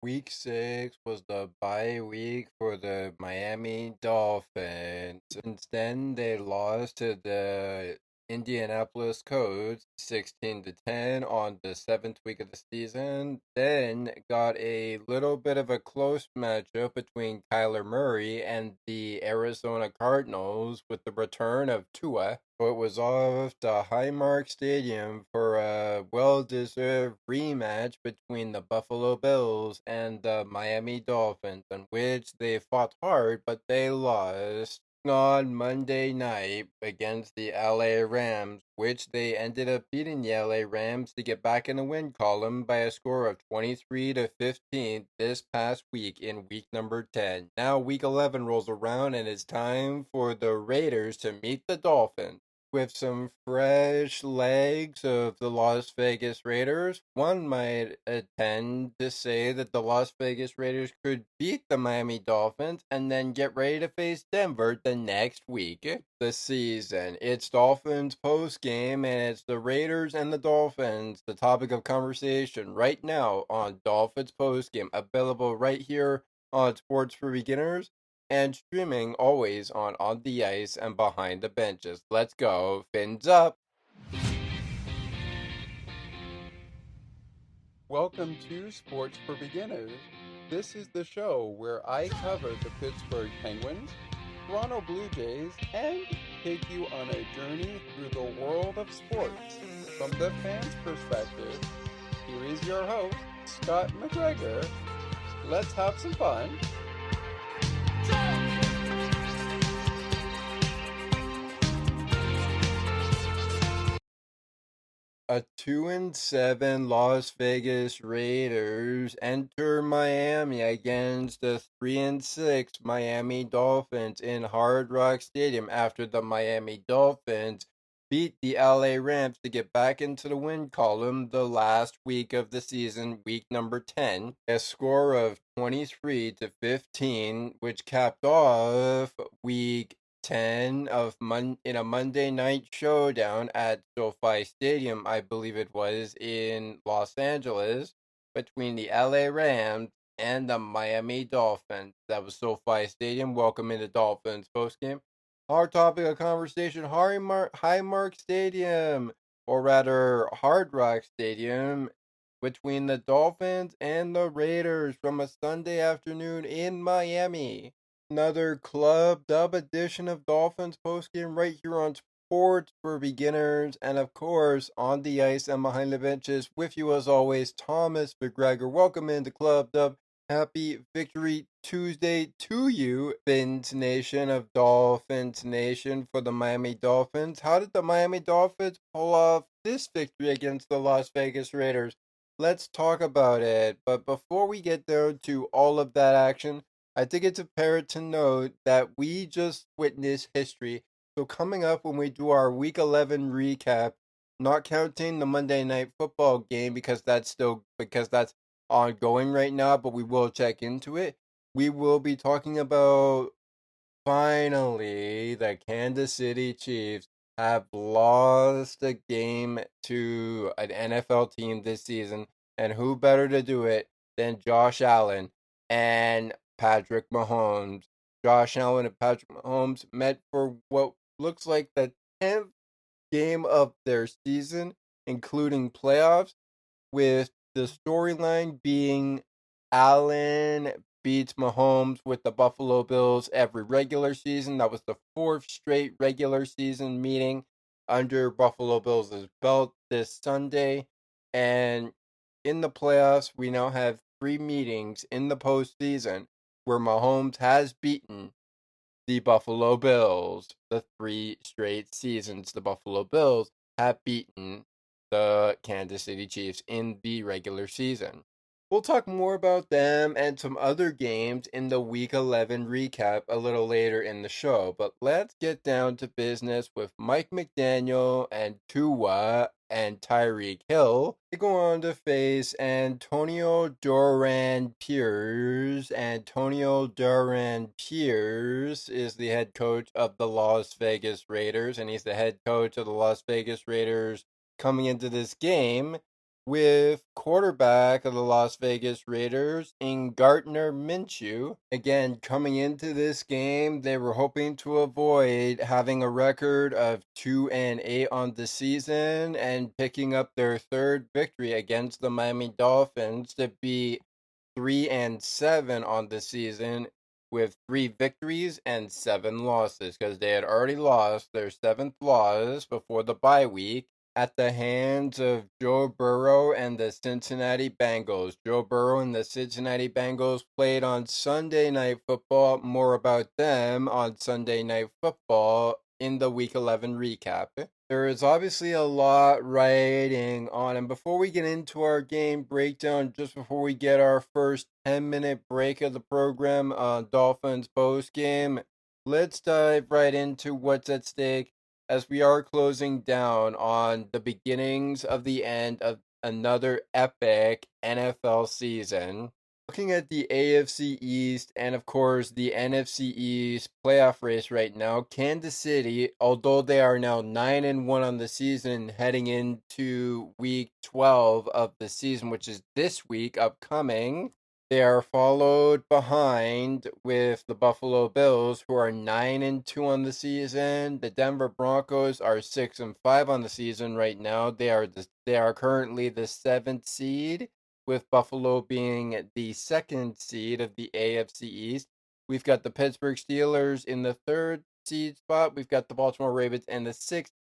Week 6 was the bye week for the Miami Dolphins. Since then, they lost to the Indianapolis Colts 16-10 on the 7th week of the season. Then got a little bit of a close matchup between Kyler Murray and the Arizona Cardinals with the return of Tua. It was off to Highmark Stadium for a well-deserved rematch between the Buffalo Bills and the Miami Dolphins, in which they fought hard, but they lost on Monday night against the LA Rams, which they ended up beating the LA Rams to get back in the win column by a score of 23-15 this past week in week number 10. Now week 11 rolls around and it's time for the Raiders to meet the Dolphins with some fresh legs of the Las Vegas Raiders. One might tend to say that the Las Vegas Raiders could beat the Miami Dolphins and then get ready to face Denver the next week. The season. It's Dolphins Post Game, and it's the Raiders and the Dolphins, the topic of conversation right now on Dolphins Post Game, available right here on Sports for Beginners and streaming always on the Ice and Behind the Benches. Let's go, fins up. Welcome to Sports for Beginners. This is the show where I cover the Pittsburgh Penguins, Toronto Blue Jays, and take you on a journey through the world of sports. From the fans' perspective, here is your host, Scott McGregor. Let's have some fun. A 2-7 Las Vegas Raiders enter Miami against the 3-6 Miami Dolphins in Hard Rock Stadium after the Miami Dolphins beat the LA Rams to get back into the win column the last week of the season, week number 10, a score of 23-15, which capped off week 10 of in a Monday night showdown at SoFi Stadium, I believe it was, in Los Angeles, between the LA Rams and the Miami Dolphins. That was SoFi Stadium. Welcome into Dolphins postgame. Our topic of conversation, Highmark Stadium, or rather Hard Rock Stadium, between the Dolphins and the Raiders from a Sunday afternoon in Miami. Another club dub edition of Dolphins postgame right here on Sports for Beginners, and of course on the ice and behind the benches with you as always, Thomas McGregor. Welcome into Club Dub. Happy Victory Tuesday to you, Fins Nation of Dolphins Nation, for the Miami Dolphins. How did the Miami Dolphins pull off this victory against the Las Vegas Raiders? Let's talk about it. But before we get there to all of that action, I think it's apparent to note that we just witnessed history. So coming up when we do our Week 11 recap, not counting the Monday Night Football game because that's ongoing right now, but we will check into it. We will be talking about finally the Kansas City Chiefs have lost a game to an NFL team this season, and who better to do it than Josh Allen and Patrick Mahomes? Josh Allen and Patrick Mahomes met for what looks like the 10th game of their season, including playoffs, with the storyline being Allen beats Mahomes with the Buffalo Bills every regular season. That was the fourth straight regular season meeting under Buffalo Bills' belt this Sunday. And in the playoffs, we now have three meetings in the postseason where Mahomes has beaten the Buffalo Bills. The three straight seasons the Buffalo Bills have beaten the Kansas City Chiefs in the regular season. We'll talk more about them and some other games in the Week 11 recap a little later in the show, but let's get down to business with Mike McDaniel and Tua and Tyreek Hill. They go on to face Antonio Duran Pierce. Antonio Duran Pierce is the head coach of the Las Vegas Raiders, and he's the head coach of the Las Vegas Raiders coming into this game. with quarterback of the Las Vegas Raiders in Gardner Minshew. Again, coming into this game, they were hoping to avoid having a record of 2-8 on the season and picking up their third victory against the Miami Dolphins to be 3-7 on the season with 3 victories and 7 losses because they had already lost their seventh loss before the bye week at the hands of Joe Burrow and the Cincinnati Bengals. Joe Burrow and the Cincinnati Bengals played on Sunday Night Football. More about them on Sunday Night Football in the Week 11 recap. There is obviously a lot riding on, and before we get into our game breakdown, just before we get our first 10-minute break of the program on Dolphins Post Game, let's dive right into what's at stake as we are closing down on the beginnings of the end of another epic NFL season. Looking at the AFC East and, of course, the NFC East playoff race right now, Kansas City, although they are now 9-1 on the season, heading into week 12 of the season, which is this week upcoming, they are followed behind with the Buffalo Bills, who are 9-2 on the season. The Denver Broncos are 6-5 on the season right now. They are currently the seventh seed, with Buffalo being the second seed of the AFC East. We've got the Pittsburgh Steelers in the third seed spot. We've got the Baltimore Ravens in the sixth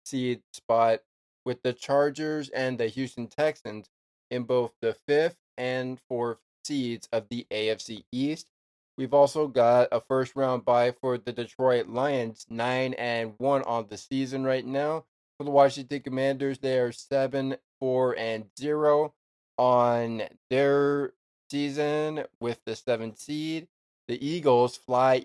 seed spot, with the Chargers and the Houston Texans in both the fifth and fourth seeds of the AFC East. We've also got a first round bye for the Detroit Lions, 9-1 on the season right now. For the Washington Commanders, they are 7-4-0 on their season with the seventh seed. The Eagles fly,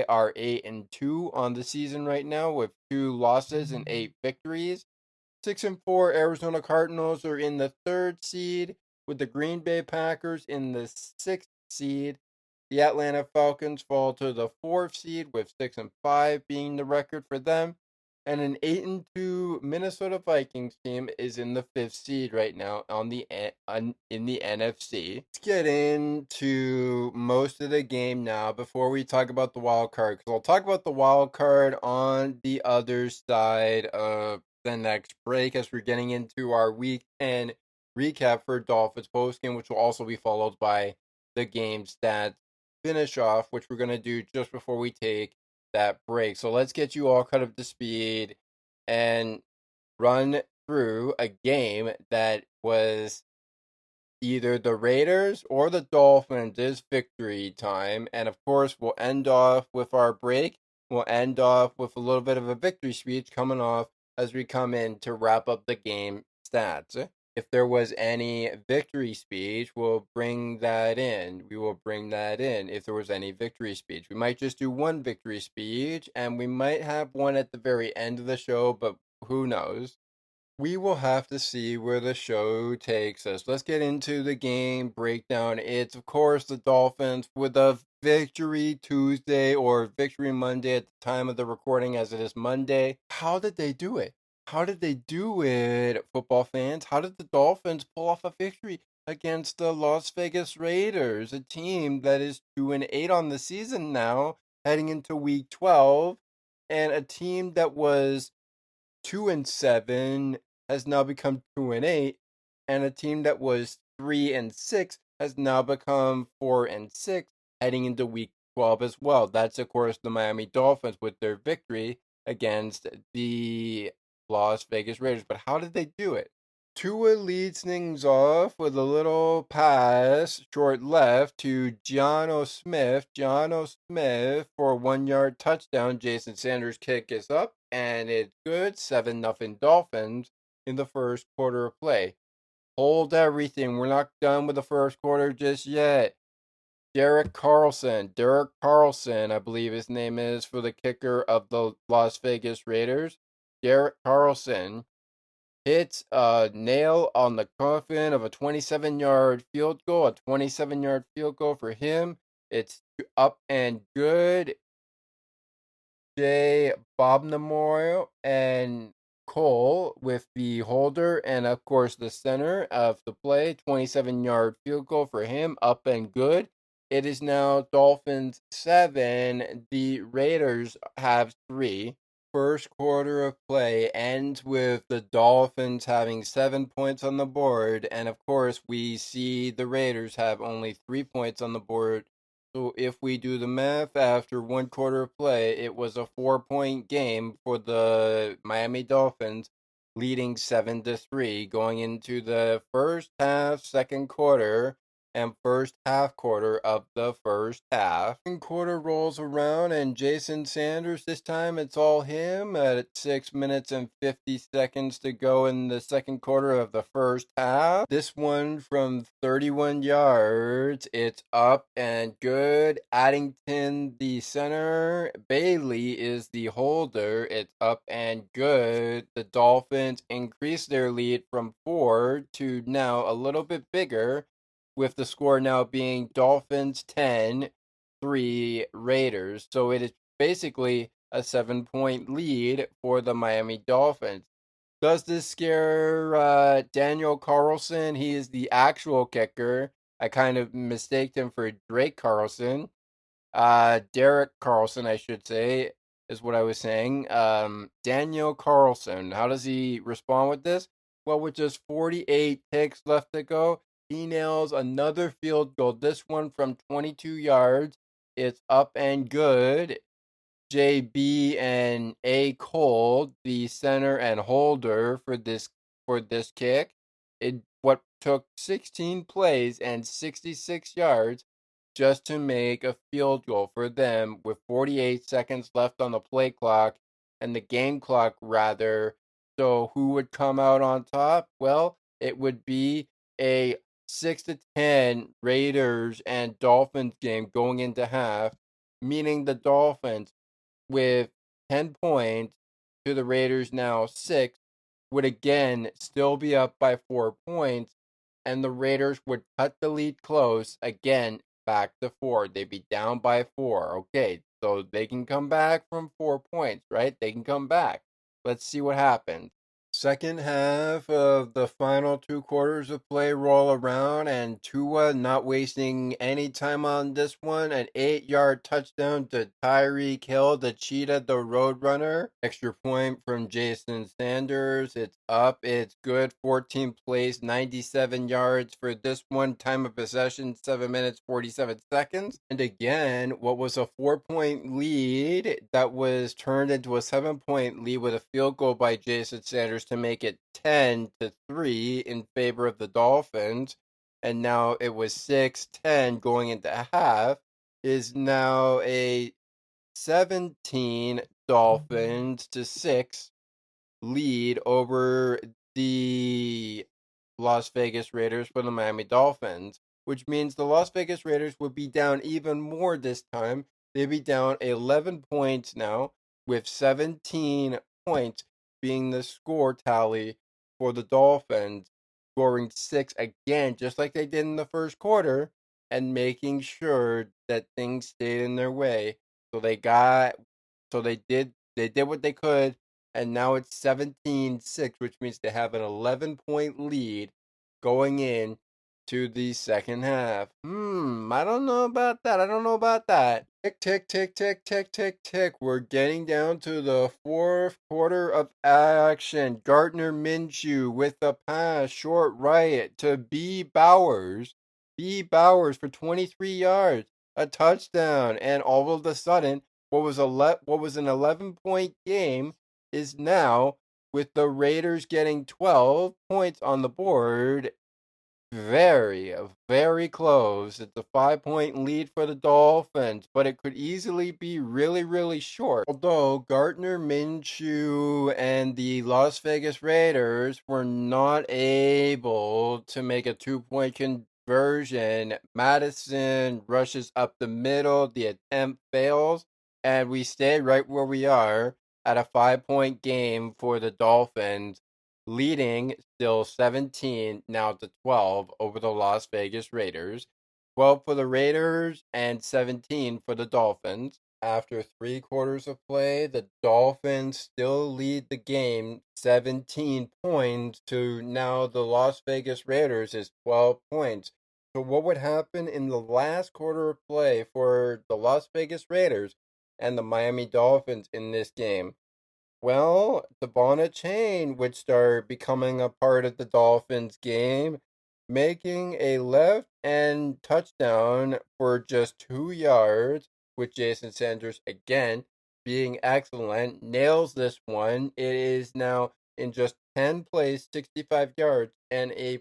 are 8-2 on the season right now with 2 losses and 8 victories. 6-4 Arizona Cardinals are in the third seed, with the Green Bay Packers in the sixth seed. The Atlanta Falcons fall to the fourth seed, with 6-5 being the record for them. And an 8-2 Minnesota Vikings team is in the fifth seed right now in the NFC. Let's get into most of the game now before we talk about the wild card, because I'll talk about the wild card on the other side of the next break as we're getting into our week 10 recap for Dolphins post game, which will also be followed by the games that finish off, which we're going to do just before we take that break. So let's get you all caught up to speed and run through a game that was either the Raiders or the Dolphins is victory time. And of course, we'll end off with our break. We'll end off with a little bit of a victory speech coming off as we come in to wrap up the game stats. If there was any victory speech, we'll bring that in. We will bring that in if there was any victory speech. We might just do one victory speech, and we might have one at the very end of the show, but who knows? We will have to see where the show takes us. Let's get into the game breakdown. It's, of course, the Dolphins with a victory Tuesday or victory Monday at the time of the recording, as it is Monday. How did they do it? How did they do it, football fans? How did the Dolphins pull off a victory against the Las Vegas Raiders, a team that is 2-8 on the season now, heading into week 12, and a team that was 2-7 has now become 2-8, and a team that was 3-6 has now become 4-6, heading into week 12 as well. That's of course the Miami Dolphins with their victory against the Las Vegas Raiders. But how did they do it? Tua leads things off with a little pass, short left, to Jono Smith. Jono Smith for a 1 yard touchdown. Jason Sanders' kick is up, and it's good. 7-0 Dolphins in the first quarter of play. Hold everything. We're not done with the first quarter just yet. Derek Carlson, I believe his name is, for the kicker of the Las Vegas Raiders. Derek Carlson hits a nail on the coffin of a 27-yard field goal. A 27-yard field goal for him. It's up and good. Jay Bobnamore and Cole with the holder, and of course the center of the play. 27-yard field goal for him, up and good. It is now Dolphins 7. The Raiders have 3. First quarter of play ends with the Dolphins having 7 points on the board, and of course, we see the Raiders have only 3 points on the board. So, if we do the math, after one quarter of play, it was a 4 point game for the Miami Dolphins, leading 7-3, going into the first half, second quarter and first half quarter of the first half. Second quarter rolls around, and Jason Sanders, this time it's all him at 6 minutes and 50 seconds to go in the second quarter of the first half. This one from 31 yards, it's up and good. Addington, the center. Bailey is the holder. It's up and good. The Dolphins increase their lead from 4 to now a little bit bigger, with the score now being Dolphins 10, 3 Raiders. So it is basically a 7 point lead for the Miami Dolphins. Does this scare Daniel Carlson? He is the actual kicker. I kind of mistaked him for Drake Carlson. Derek Carlson, I should say, is what I was saying. Daniel Carlson, how does he respond with this? Well, with just 48 ticks left to go, he nails another field goal. This one from 22 yards. It's up and good. JB and A Cole, the center and holder for this kick. It what took 16 plays and 66 yards just to make a field goal for them with 48 seconds left on the play clock and the game clock rather. So who would come out on top? Well, it would be a 6-10 Raiders and Dolphins game going into half, meaning the Dolphins with 10 points to the Raiders now 6 would again still be up by 4 points, and the Raiders would cut the lead close again back to 4. They'd be down by 4. Okay, so they can come back from 4 points, right? They can come back. Let's see what happens. Second half of the final 2 quarters of play roll around, and Tua not wasting any time on this one. An 8-yard touchdown to Tyreek Hill, the Cheetah, the Roadrunner. Extra point from Jason Sanders. It's up, it's good. 14 plays, 97 yards for this one. Time of possession, 7 minutes, 47 seconds. And again, what was a 4 point lead that was turned into a 7 point lead with a field goal by Jason Sanders to make it 10-3 in favor of the Dolphins, and now it was 6-10 going into half, is now a 17 Dolphins to 6 lead over the Las Vegas Raiders for the Miami Dolphins, which means the Las Vegas Raiders would be down even more this time. They'd be down 11 points now, with 17 points being the score tally for the Dolphins, scoring 6 again, just like they did in the first quarter, and making sure that things stayed in their way. So they did what they could, and now it's 17-6, which means they have an 11 point lead going in to the second half. I don't know about that. I don't know about that. Tick, tick, tick, tick, tick, tick, tick. We're getting down to the fourth quarter of action. Gardner Minshew with a pass, short right to B. Bowers. B. Bowers for 23 yards, a touchdown, and all of a sudden, what was an 11 point game is now, with the Raiders getting 12 points on the board, very, very close. It's a 5 point lead for the Dolphins, but it could easily be really, really short. Although Gardner Minshew and the Las Vegas Raiders were not able to make a 2 point conversion, Madison rushes up the middle, the attempt fails, and we stay right where we are at a 5 point game for the Dolphins, leading still 17 now to 12 over the Las Vegas Raiders. 12 for the Raiders and 17 for the Dolphins. After 3 quarters of play, the Dolphins still lead the game 17 points to now the Las Vegas Raiders is 12 points. So what would happen in the last quarter of play for the Las Vegas Raiders and the Miami Dolphins in this game? Well, the Bonnet chain would start becoming a part of the Dolphins game, making a left end touchdown for just 2 yards, with Jason Sanders again being excellent, nails this one. It is now in just 10 plays, 65 yards, and a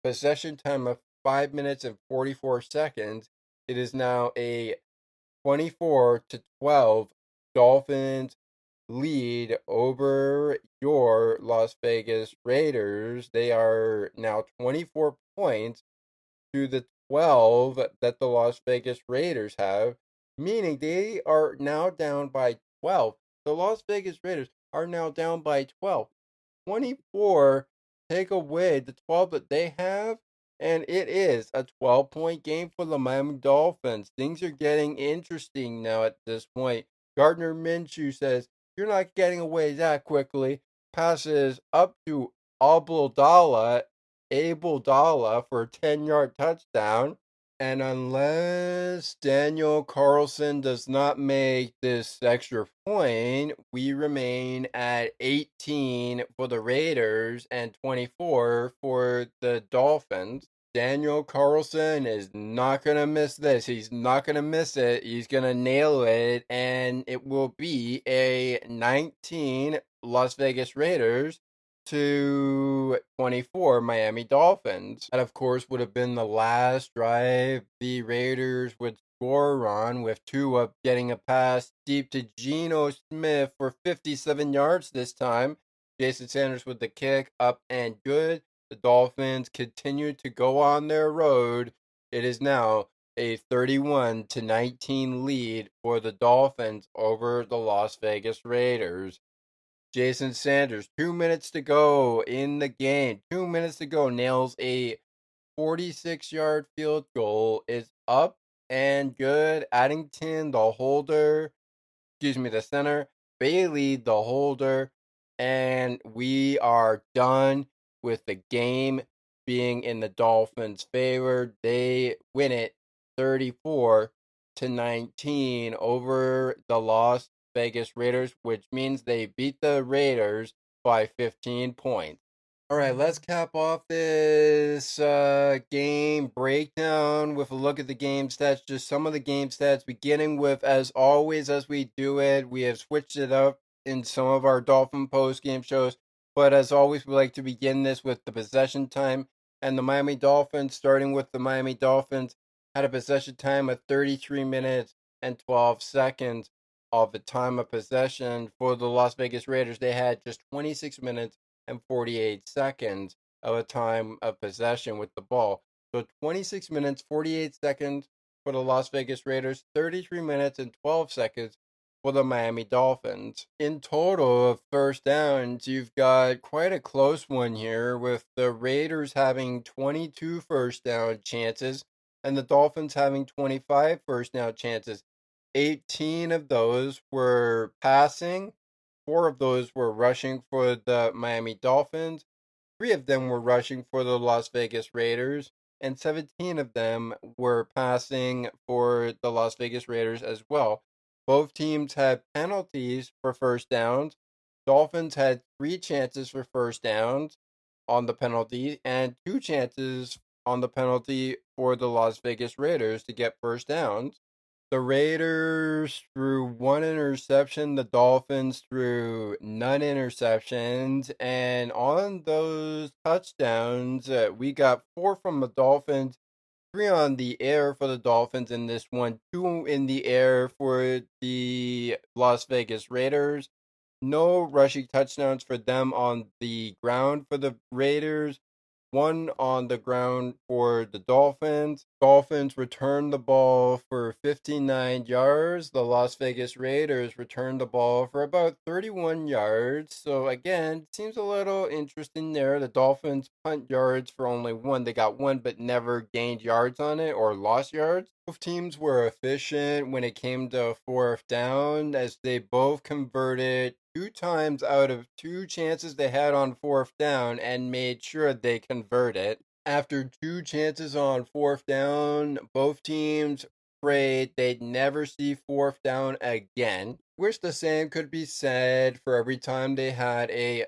possession time of 5 minutes and 44 seconds. It is now a 24-12 Dolphins lead over your Las Vegas Raiders. They are now 24 points to the 12 that the Las Vegas Raiders have, meaning they are now down by 12. The Las Vegas Raiders are now down by 12. 24 take away the 12 that they have, and it is a 12-point game for the Miami Dolphins. Things are getting interesting now at this point. Gardner Minshew says, "You're not getting away that quickly." Passes up to Abel Dalla for a 10-yard touchdown. And unless Daniel Carlson does not make this extra point, we remain at 18 for the Raiders and 24 for the Dolphins. Daniel Carlson is not going to miss this. He's not going to miss it. He's going to nail it. And it will be a 19 Las Vegas Raiders to 24 Miami Dolphins. That, of course, would have been the last drive the Raiders would score on, with Tua getting a pass deep to Geno Smith for 57 yards this time. Jason Sanders with the kick, up and good. The Dolphins continue to go on their road. It is now a 31-19 lead for the Dolphins over the Las Vegas Raiders. Jason Sanders, 2 minutes to go in the game. 2 minutes to go, nails a 46-yard field goal. Is up and good. Addington, the holder, the center. Bailey, the holder. And we are done with the game being in the Dolphins' favor. They win it 34-19 over the Las Vegas Raiders, which means they beat the Raiders by 15 points. All right, let's cap off this game breakdown with a look at the game stats. Just some of the game stats, beginning with, as always, as we do it, we have switched it up in some of our Dolphin post game shows. But as always, we like to begin this with the possession time. And the Miami Dolphins, starting with the Miami Dolphins, had a possession time of 33 minutes and 12 seconds of the time of possession. For the Las Vegas Raiders, they had just 26 minutes and 48 seconds of a time of possession with the ball. So 26 minutes, 48 seconds for the Las Vegas Raiders, 33 minutes and 12 seconds for the Miami Dolphins. In total of first downs, you've got quite a close one here, with the Raiders having 22 first down chances and the Dolphins having 25 first down chances. 18 of those were passing. 4 of those were rushing for the Miami Dolphins. 3 of them were rushing for the Las Vegas Raiders. And 17 of them were passing for the Las Vegas Raiders as well. Both teams had penalties for first downs. Dolphins had 3 chances for first downs on the penalty and 2 chances on the penalty for the Las Vegas Raiders to get first downs. The Raiders threw 1 interception, the Dolphins threw none interceptions, and on those touchdowns, we got 4 from the Dolphins, 3 on the air for the Dolphins in this one, 2 in the air for the Las Vegas Raiders. No rushing touchdowns for them on the ground for the Raiders, 1 on the ground for the Dolphins. Dolphins returned the ball for 59 yards. The Las Vegas Raiders returned the ball for about 31 yards. So, again, seems a little interesting there. The Dolphins punt yards for only one. They got one, but never gained yards on it or lost yards. Both teams were efficient when it came to fourth down, as they both converted 2 times out of 2 chances they had on fourth down and made sure they converted. After 2 chances on fourth down, both teams prayed they'd never see fourth down again. Wish the same could be said for every time they had a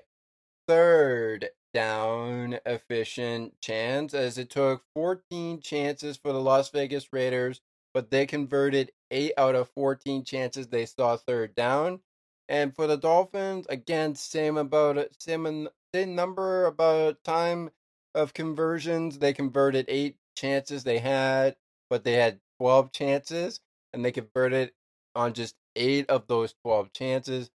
third down efficient chance, as it took 14 chances for the Las Vegas Raiders, but they converted 8 out of 14 chances they saw third down. And for the Dolphins, again, same number about time of conversions. They converted 8 chances they had, but they had 12 chances, and they converted on just 8 of those 12 chances,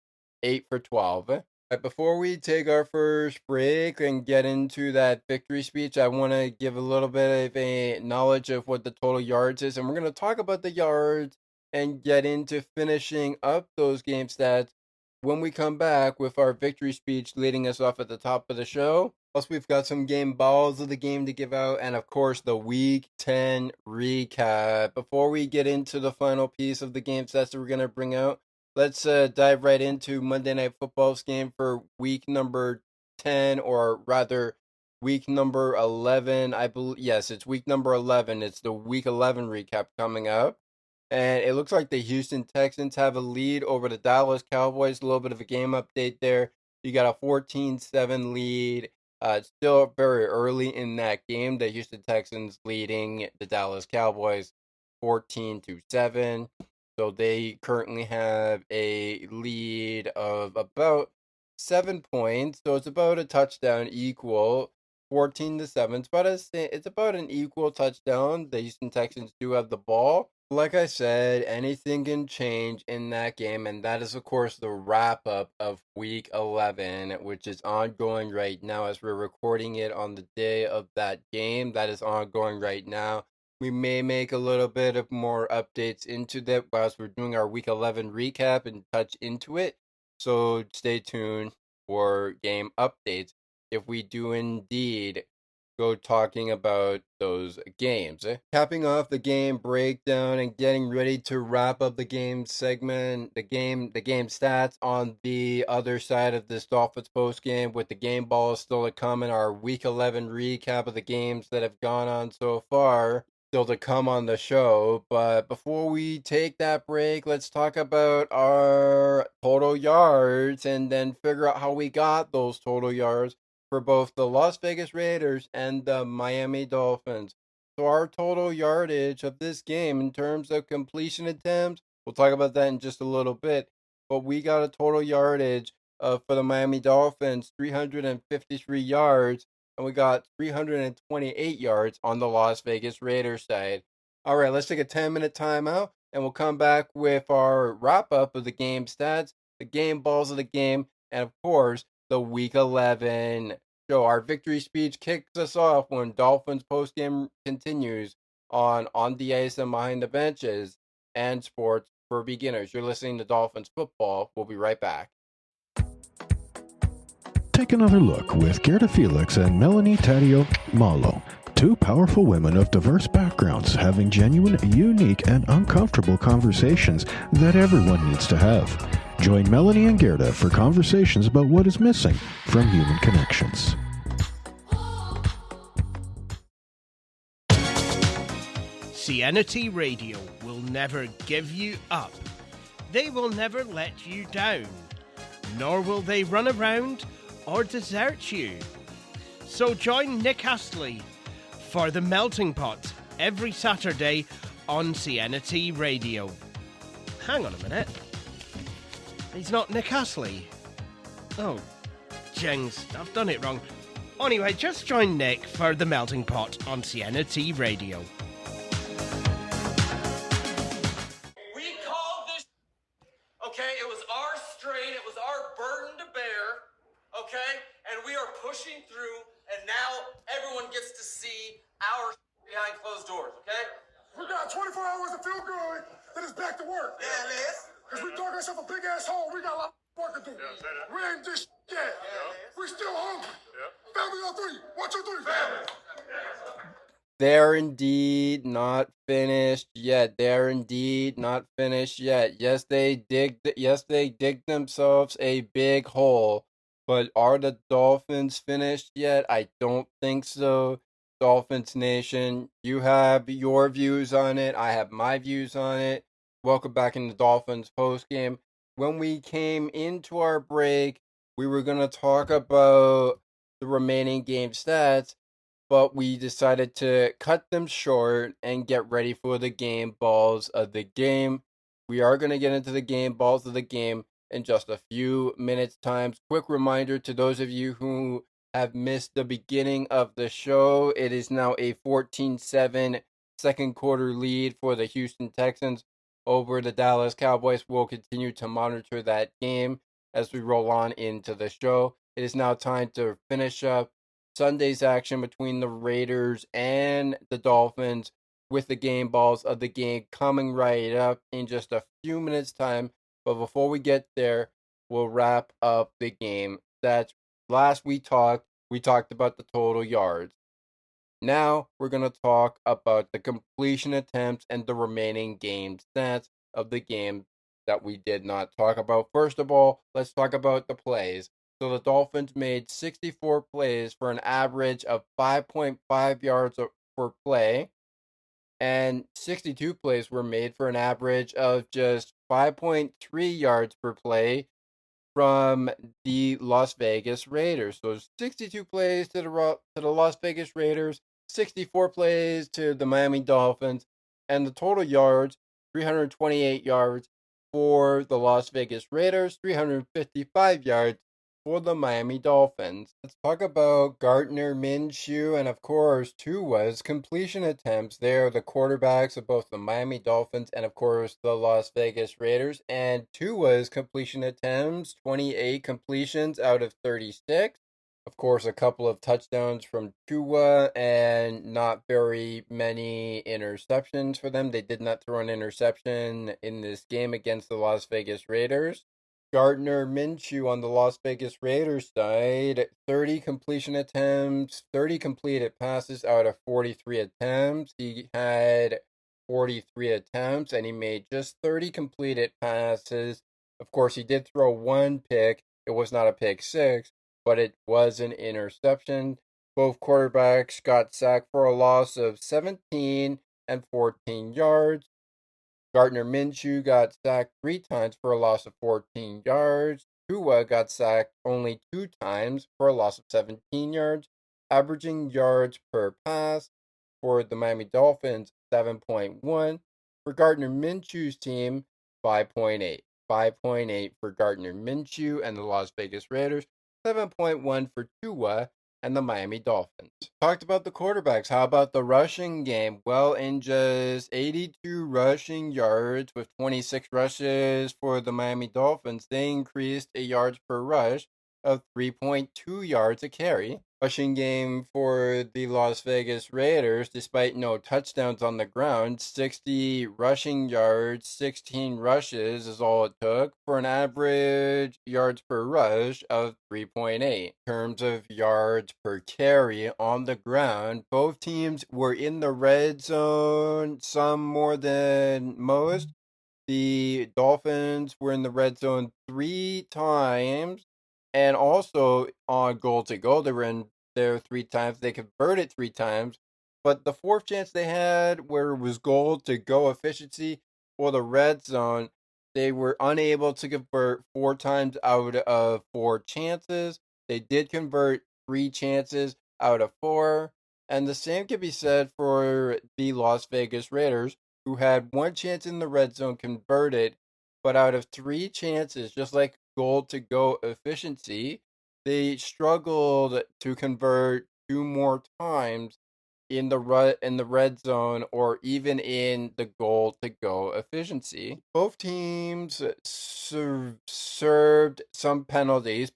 8 for 12. Right, before we take our first break and get into that victory speech, I want to give a little bit of a knowledge of what the total yards is. And we're going to talk about the yards and get into finishing up those game stats when we come back with our victory speech leading us off at the top of the show. Plus, we've got some game balls of the game to give out, and of course, the Week 10 recap. Before we get into the final piece of the game stats that we're going to bring out, let's dive right into Monday Night Football's game for week number 10, or rather, week number 11. I believe, yes, it's week number 11. It's the week 11 recap coming up. And it looks like the Houston Texans have a lead over the Dallas Cowboys. A little bit of a game update there. You got a 14-7 lead. It's still very early in that game. The Houston Texans leading the Dallas Cowboys 14-7. So they currently have a lead of about 7 points. So it's about a touchdown equal. 14-7. It's about an equal touchdown. The Houston Texans do have the ball. Like I said, anything can change in that game, and that is, of course, the wrap up of Week 11, which is ongoing right now as we're recording it on the day of that game. That is ongoing right now. We may make a little bit of more updates into that whilst we're doing our Week 11 recap and touch into it. So stay tuned for game updates if we do indeed go talking about those games. Capping off the game breakdown and getting ready to wrap up the game segment, the game stats on the other side of this Dolphins post game, with the game balls still to come in our Week 11 recap of the games that have gone on so far. Still to come on the show. But before we take that break, let's talk about our total yards and then figure out how we got those total yards for both the Las Vegas Raiders and the Miami Dolphins. So our total yardage of this game in terms of completion attempts, we'll talk about that in just a little bit, but we got a total yardage for the Miami Dolphins, 353 yards, and we got 328 yards on the Las Vegas Raiders side. All right, let's take a 10-minute timeout, and we'll come back with our wrap-up of the game stats, the game balls of the game, and of course, the Week 11 show. Our victory speech kicks us off when Dolphins post game continues on the ice and behind the benches and sports for beginners. You're listening to Dolphins football. We'll be right back. Take another look with Gerda Felix and Melanie Taddeo Malo, two powerful women of diverse backgrounds having genuine, unique, and uncomfortable conversations that everyone needs to have. Join Melanie and Gerda for conversations about what is missing from human connections. Cincinnati Radio will never give you up. They will never let you down. Nor will they run around or desert you. So join Nick Astley for The Melting Pot every Saturday on Cincinnati Radio. Hang on a minute. He's not Nick Astley. Oh, jings, I've done it wrong. Anyway, just join Nick for The Melting Pot on Cincinnati Radio. We called this, okay? It was our strain, it was our burden to bear, okay? And we are pushing through, and now everyone gets to see our behind closed doors, okay? got 24 hours to feel good, then it's back to work. Yeah, it is. Because we dug ourselves a big ass hole. We got a lot of work to do. Yeah, we ain't this yet. Yeah. We still hungry. Yeah. Family on three. 1, 2, 3. Family. They're indeed not finished yet. They're indeed not finished yet. Yes, they dig themselves a big hole. But are the Dolphins finished yet? I don't think so. Dolphins Nation, you have your views on it. I have my views on it. Welcome back in the Dolphins Post Game. When we came into our break, we were going to talk about the remaining game stats, but we decided to cut them short and get ready for the game balls of the game. We are going to get into the game balls of the game in just a few minutes' time. Quick reminder to those of you who have missed the beginning of the show, it is now a 14-7 second quarter lead for the Houston Texans over the Dallas Cowboys. We'll continue to monitor that game as we roll on into the show. It is now time to finish up Sunday's action between the Raiders and the Dolphins, with the game balls of the game coming right up in just a few minutes' time. But before we get there, we'll wrap up the game. That's last we talked about the total yards. Now we're going to talk about the completion attempts and the remaining game stats of the game that we did not talk about. First of all, let's talk about the plays. So the Dolphins made 64 plays for an average of 5.5 yards per play, and 62 plays were made for an average of just 5.3 yards per play from the Las Vegas Raiders. So 62 plays to the Las Vegas Raiders, 64 plays to the Miami Dolphins, and the total yards, 328 yards for the Las Vegas Raiders, 355 yards for the Miami Dolphins. Let's talk about Gardner Minshew and, of course, Tua's completion attempts. They are the quarterbacks of both the Miami Dolphins and, of course, the Las Vegas Raiders. And Tua's completion attempts, 28 completions out of 36. Of course, a couple of touchdowns from Tua and not very many interceptions for them. They did not throw an interception in this game against the Las Vegas Raiders. Gardner Minshew on the Las Vegas Raiders side, 30 completion attempts, 30 completed passes out of 43 attempts. He had 43 attempts and he made just 30 completed passes. Of course, he did throw one pick. It was not a pick six, but it was an interception. Both quarterbacks got sacked for a loss of 17 and 14 yards. Gardner Minshew got sacked 3 times for a loss of 14 yards. Tua got sacked only 2 times for a loss of 17 yards, averaging yards per pass for the Miami Dolphins 7.1. For Gardner Minshew's team, 5.8. 5.8 for Gardner Minshew and the Las Vegas Raiders, 7.1 for Tua and the Miami Dolphins. Talked about the quarterbacks. How about the rushing game? Well, in just 82 rushing yards with 26 rushes for the Miami Dolphins, they increased a yards per rush of 3.2 yards a carry. Rushing game for the Las Vegas Raiders, despite no touchdowns on the ground, 60 rushing yards, 16 rushes is all it took for an average yards per rush of 3.8. In terms of yards per carry on the ground, both teams were in the red zone, some more than most. The Dolphins were in the red zone 3 times, and also on goal to go, they were in there 3 times. They converted 3 times, but the fourth chance they had, where it was goal to go efficiency for the red zone, they were unable to convert 4 times out of 4 chances. They did convert 3 chances out of 4, and the same can be said for the Las Vegas Raiders, who had 1 chance in the red zone converted, but out of 3 chances, just like goal to go efficiency, they struggled to convert 2 more times in the red zone or even in the goal to go efficiency. Both teams served some penalties.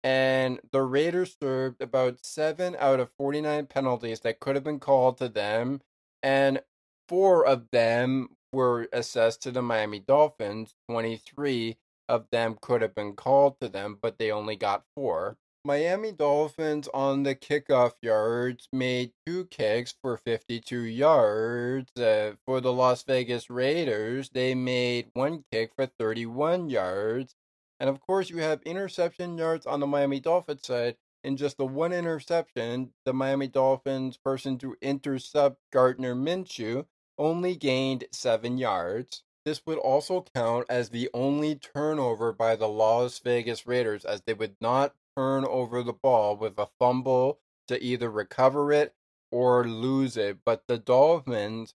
And the Raiders served about 7 out of 49 penalties that could have been called to them. and 4 of them were assessed to the Miami Dolphins. 23 of them could have been called to them, but they only got 4. Miami Dolphins on the kickoff yards made 2 kicks for 52 yards. For the Las Vegas Raiders, they made 1 kick for 31 yards. And of course, you have interception yards on the Miami Dolphins side. In just the 1 interception, the Miami Dolphins person to intercept Gardner Minshew only gained 7 yards. This would also count as the only turnover by the Las Vegas Raiders, as they would not turn over the ball with a fumble to either recover it or lose it. But the Dolphins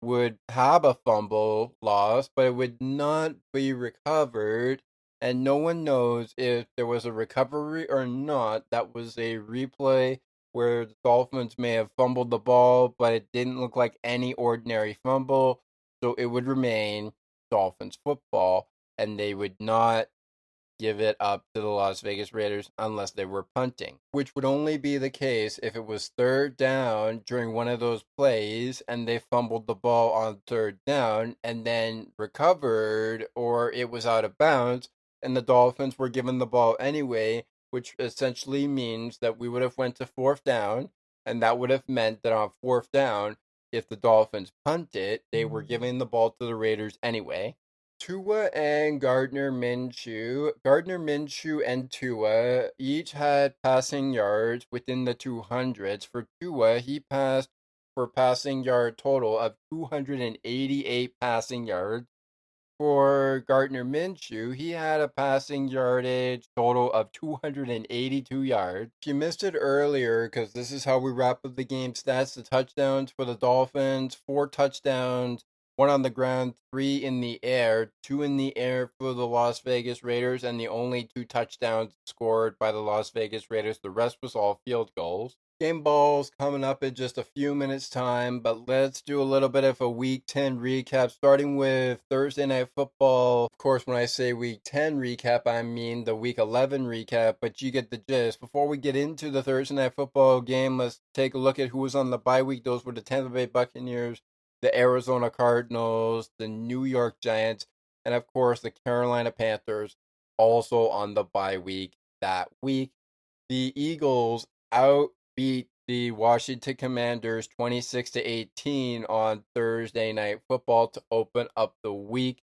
would have a fumble loss, but it would not be recovered. And no one knows if there was a recovery or not. That was a replay where the Dolphins may have fumbled the ball, but it didn't look like any ordinary fumble. So it would remain Dolphins football, and they would not give it up to the Las Vegas Raiders unless they were punting, which would only be the case if it was 3rd down during one of those plays and they fumbled the ball on 3rd down and then recovered, or it was out of bounds and the Dolphins were given the ball anyway, which essentially means that we would have went to 4th down, and that would have meant that on 4th down, if the Dolphins punted, they were giving the ball to the Raiders anyway. Tua and Gardner Minshew. Gardner Minshew and Tua each had passing yards within the 200s. For Tua, he passed for passing yard total of 288 passing yards. For Gardner Minshew, he had a passing yardage total of 282 yards. If you missed it earlier, because this is how we wrap up the game stats, the touchdowns for the Dolphins, 4 touchdowns, 1 on the ground, 3 in the air, 2 in the air for the Las Vegas Raiders, and the only 2 touchdowns scored by the Las Vegas Raiders. The rest was all field goals. Game balls coming up in just a few minutes' time, but let's do a little bit of a Week 10 recap, starting with Thursday Night Football. Of course, when I say Week 10 recap, I mean the Week 11 recap, but you get the gist. Before we get into the Thursday Night Football game, let's take a look at who was on the bye week. Those were the Tampa Bay Buccaneers, the Arizona Cardinals, the New York Giants, and of course the Carolina Panthers, also on the bye week that week. The Eagles beat the Washington Commanders 26-18 on Thursday Night Football to open up the week.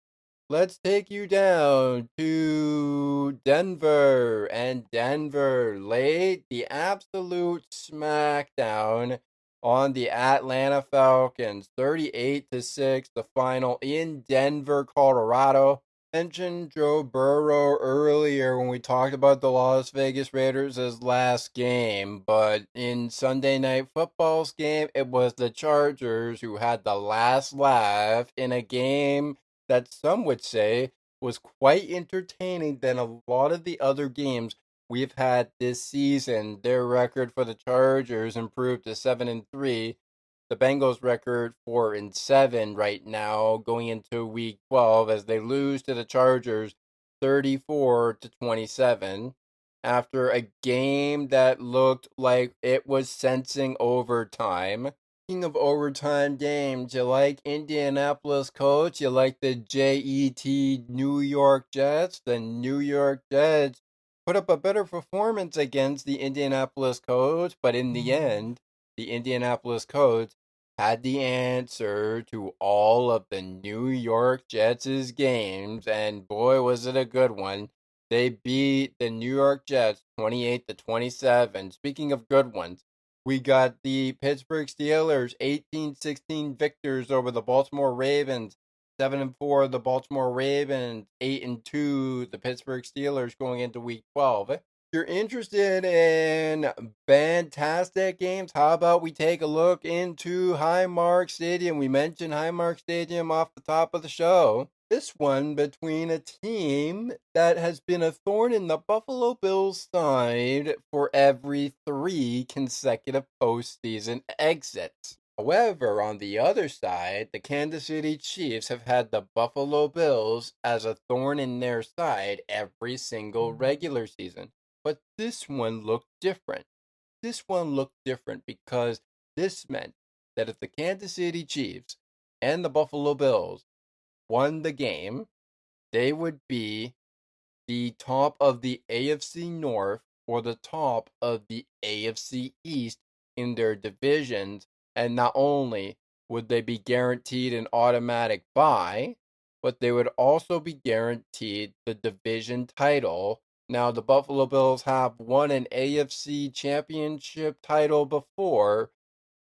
Let's take you down to Denver, and Denver laid the absolute smackdown on the Atlanta Falcons, 38-6, the final in Denver, Colorado. Mentioned Joe Burrow earlier when we talked about the Las Vegas Raiders' last game, but in Sunday Night Football's game, it was the Chargers who had the last laugh in a game that some would say was quite entertaining than a lot of the other games we've had this season. Their record for the Chargers improved to 7-3. The Bengals record 4-7 right now, going into week 12 as they lose to the Chargers 34-27 after a game that looked like it was sensing overtime. Speaking of overtime games, you like Indianapolis Colts, you like the JET New York Jets. The New York Jets put up a better performance against the Indianapolis Colts, but in the end, the Indianapolis Colts had the answer to all of the New York Jets' games, and boy, was it a good one. They beat the New York Jets 28-27. Speaking of good ones, we got the Pittsburgh Steelers 18-16 victors over the Baltimore Ravens. 7-4 the Baltimore Ravens, 8-2 the Pittsburgh Steelers going into week 12. If you're interested in fantastic games, how about we take a look into Highmark Stadium? We mentioned Highmark Stadium off the top of the show. This one between a team that has been a thorn in the Buffalo Bills' side for every 3 consecutive postseason exits. However, on the other side, the Kansas City Chiefs have had the Buffalo Bills as a thorn in their side every single regular season. But this one looked different. This one looked different because this meant that if the Kansas City Chiefs and the Buffalo Bills won the game, they would be the top of the AFC North or the top of the AFC East in their divisions. And not only would they be guaranteed an automatic bye, but they would also be guaranteed the division title. Now, the Buffalo Bills have won an AFC championship title before.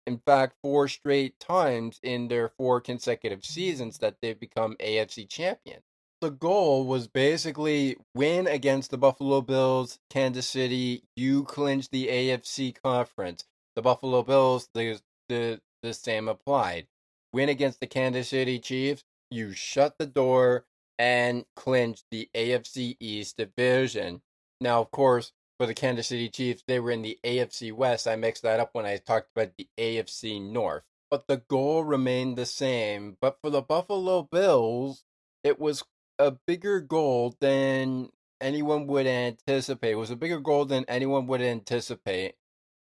In fact, 4 straight times in their 4 consecutive seasons that they've become AFC champions. The goal was basically win against the Buffalo Bills, Kansas City, you clinch the AFC conference. The Buffalo Bills, the same applied. Win against the Kansas City Chiefs, you shut the door and clinch the AFC East division. Now, of course, for the Kansas City Chiefs, they were in the AFC West. I mixed that up when I talked about the AFC North. But the goal remained the same. But for the Buffalo Bills, it was a bigger goal than anyone would anticipate. It was a bigger goal than anyone would anticipate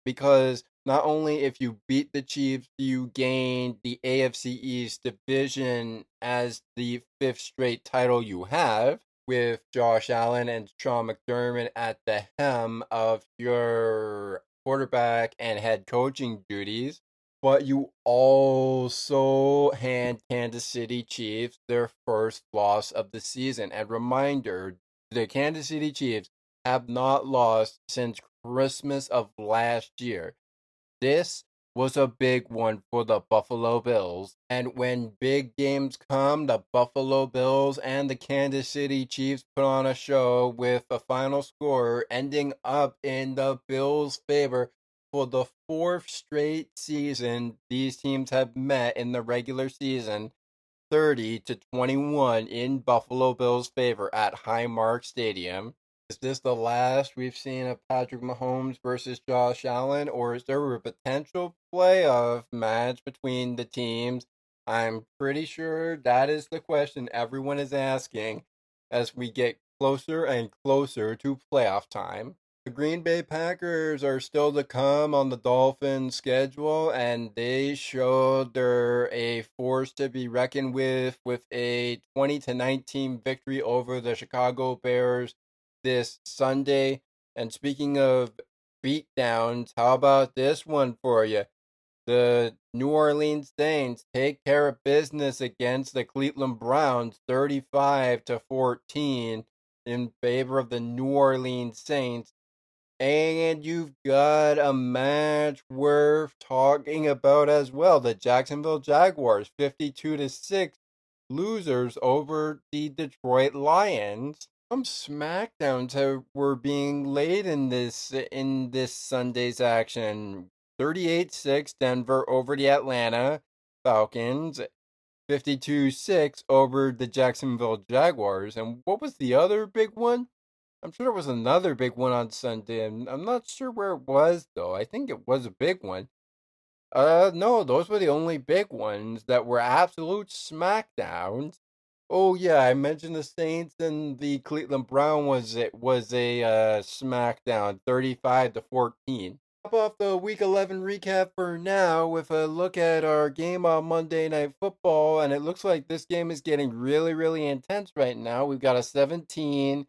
because not only if you beat the Chiefs, you gain the AFC East division as the 5th straight title you have with Josh Allen and Sean McDermott at the helm of your quarterback and head coaching duties. But you also hand Kansas City Chiefs their first loss of the season. And reminder, the Kansas City Chiefs have not lost since Christmas of last year. This was a big one for the Buffalo Bills. And when big games come, the Buffalo Bills and the Kansas City Chiefs put on a show with a final score ending up in the Bills' favor. For the 4th straight season, these teams have met in the regular season, 30-21 in Buffalo Bills' favor at Highmark Stadium. Is this the last we've seen of Patrick Mahomes versus Josh Allen, or is there a potential playoff match between the teams? I'm pretty sure that is the question everyone is asking as we get closer and closer to playoff time. The Green Bay Packers are still to come on the Dolphins' schedule, and they showed they're a force to be reckoned with a 20-19 victory over the Chicago Bears this Sunday. And speaking of beatdowns, how about this one for you? The New Orleans Saints take care of business against the Cleveland Browns 35-14 in favor of the New Orleans Saints. And you've got a match worth talking about as well. The Jacksonville Jaguars 52-6 losers over the Detroit Lions. Some smackdowns were being laid in this Sunday's action. 38-6 Denver over the Atlanta Falcons. 52-6 over the Jacksonville Jaguars. And what was the other big one? I'm sure there was another big one on Sunday, and I'm not sure where it was, though. I think it was a big one. No, those were the only big ones that were absolute smackdowns. Oh yeah, I mentioned the Saints and the Cleveland Brown was a smackdown, 35-14. Top off the Week 11 recap for now with a look at our game on Monday Night Football, and it looks like this game is getting really, really intense right now. We've got a 17-10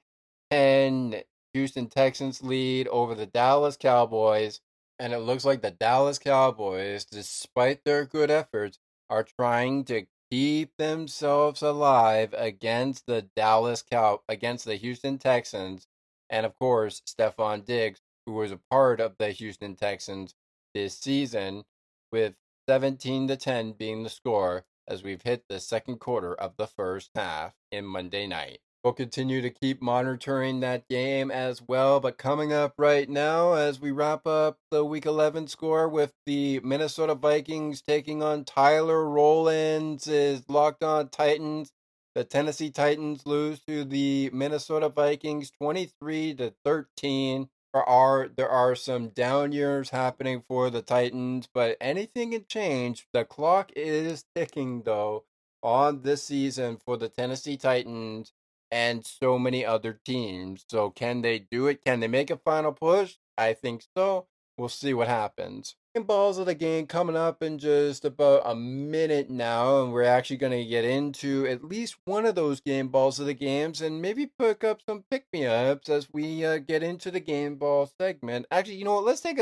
Houston Texans lead over the Dallas Cowboys, and it looks like the Dallas Cowboys, despite their good efforts, are trying to keep themselves alive against the Houston Texans, and of course Stephon Diggs, who was a part of the Houston Texans this season, with 17-10 being the score as we've hit the second quarter of the first half in Monday night. We'll continue to keep monitoring that game as well, but coming up right now as we wrap up the Week 11 score with the Minnesota Vikings taking on Tyler Rowlands' Locked On Titans. The Tennessee Titans lose to the Minnesota Vikings 23-13. There are some down years happening for the Titans, but anything can change. The clock is ticking, though, on this season for the Tennessee Titans and so many other teams. So can they do it? Can they make a final push? I think so. We'll see what happens. Game balls of the game coming up in just about a minute now, and we're actually going to get into at least one of those game balls of the games and maybe pick up some pick me ups as we get into the game ball segment. Actually, you know what? Let's take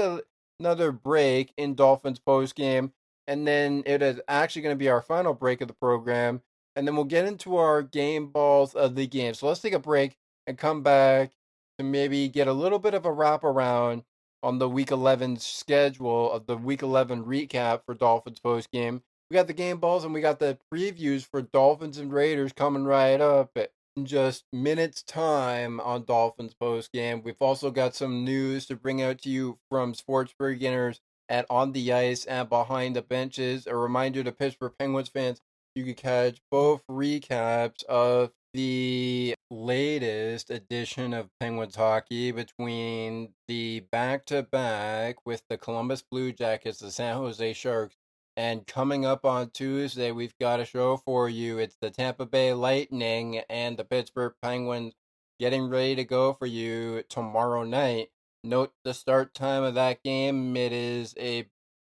another break in Dolphins post game, and then it is actually going to be our final break of the program, and then we'll get into our game balls of the game. So let's take a break and come back to maybe get a little bit of a wraparound on the Week 11 schedule of the Week 11 recap for Dolphins post game. We got the game balls and we got the previews for Dolphins and Raiders coming right up in just minutes time on Dolphins post game. We've also got some news to bring out to you from sports beginners at On the Ice and Behind the Benches. A reminder to Pittsburgh Penguins fans, you can catch both recaps of the latest edition of Penguins hockey between the back-to-back with the Columbus Blue Jackets, the San Jose Sharks, and coming up on Tuesday, we've got a show for you. It's the Tampa Bay Lightning and the Pittsburgh Penguins getting ready to go for you tomorrow night. Note the start time of that game. It is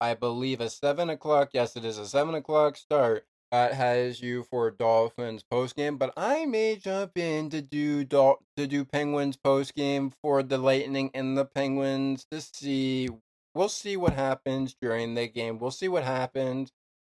I believe, a 7 o'clock. Yes, it is a 7 o'clock start. Has you for Dolphins post game, but I may jump in to do Penguins post game for the Lightning and the Penguins to see. We'll see what happens during the game. We'll see what happens.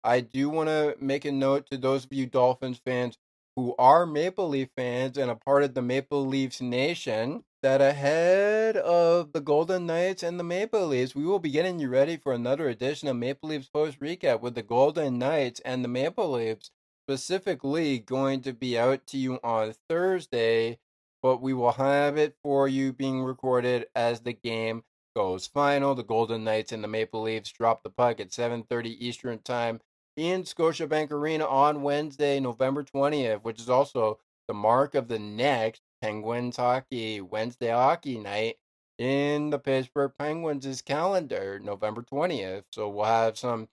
I do want to make a note to those of you Dolphins fans who are Maple Leaf fans and a part of the Maple Leafs nation, that ahead of the Golden Knights and the Maple Leafs, we will be getting you ready for another edition of Maple Leafs Post Recap with the Golden Knights and the Maple Leafs specifically going to be out to you on Thursday, but we will have it for you being recorded as the game goes final. The Golden Knights and the Maple Leafs drop the puck at 7:30 Eastern Time in Scotiabank Arena on Wednesday, November 20th, which is also the mark of the next Penguins hockey Wednesday hockey night in the Pittsburgh Penguins' calendar, November 20th. So we'll have some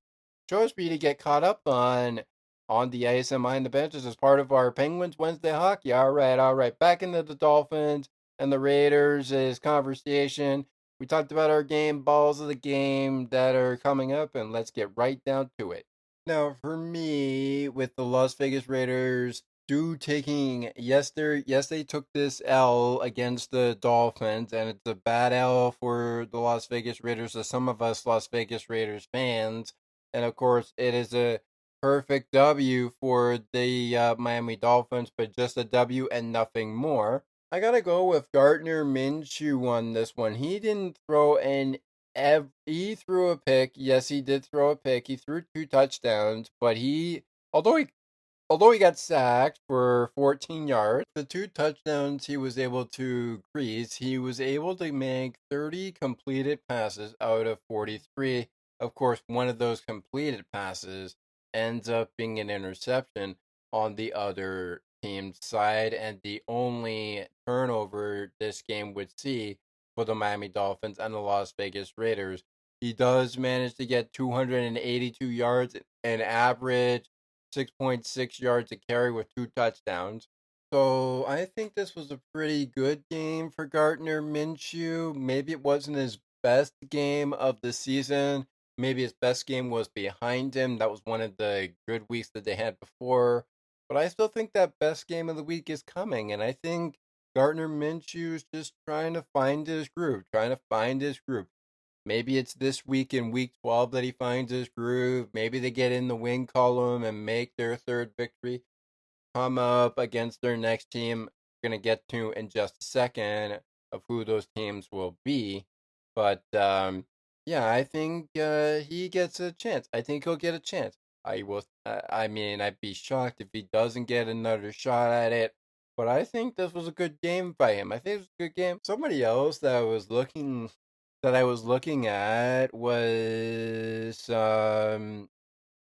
shows for you to get caught up on the ice and behind the benches as part of our Penguins Wednesday hockey. All right. Back into the Dolphins and the Raiders' conversation. We talked about our game balls of the game that are coming up, and let's get right down to it. Now, for me, with the Las Vegas Raiders they took this L against the Dolphins, and it's a bad L for the Las Vegas Raiders, as some of us Las Vegas Raiders fans, and of course, it is a perfect W for the Miami Dolphins, but just a W and nothing more. I gotta go with Gardner Minshew on this one. He didn't throw he threw a pick. Yes, he did throw a pick. He threw 2 touchdowns, but although he got sacked for 14 yards, the 2 touchdowns he was able to crease, he was able to make 30 completed passes out of 43. Of course, one of those completed passes ends up being an interception on the other team's side, and the only turnover this game would see for the Miami Dolphins and the Las Vegas Raiders. He does manage to get 282 yards and average 6.6 yards a carry with 2 touchdowns. So I think this was a pretty good game for Gardner Minshew. Maybe it wasn't his best game of the season. Maybe his best game was behind him. That was one of the good weeks that they had before. But I still think that best game of the week is coming. And I think Gardner Minshew's just trying to find his groove. Maybe it's this week in week 12 that he finds his groove. Maybe they get in the win column and make their third victory. Come up against their next team. We're going to get to in just a second of who those teams will be. But yeah, I think he gets a chance. I think he'll get a chance. I'd be shocked if he doesn't get another shot at it. But I think this was a good game by him. I think it was a good game. Somebody else that I was looking at was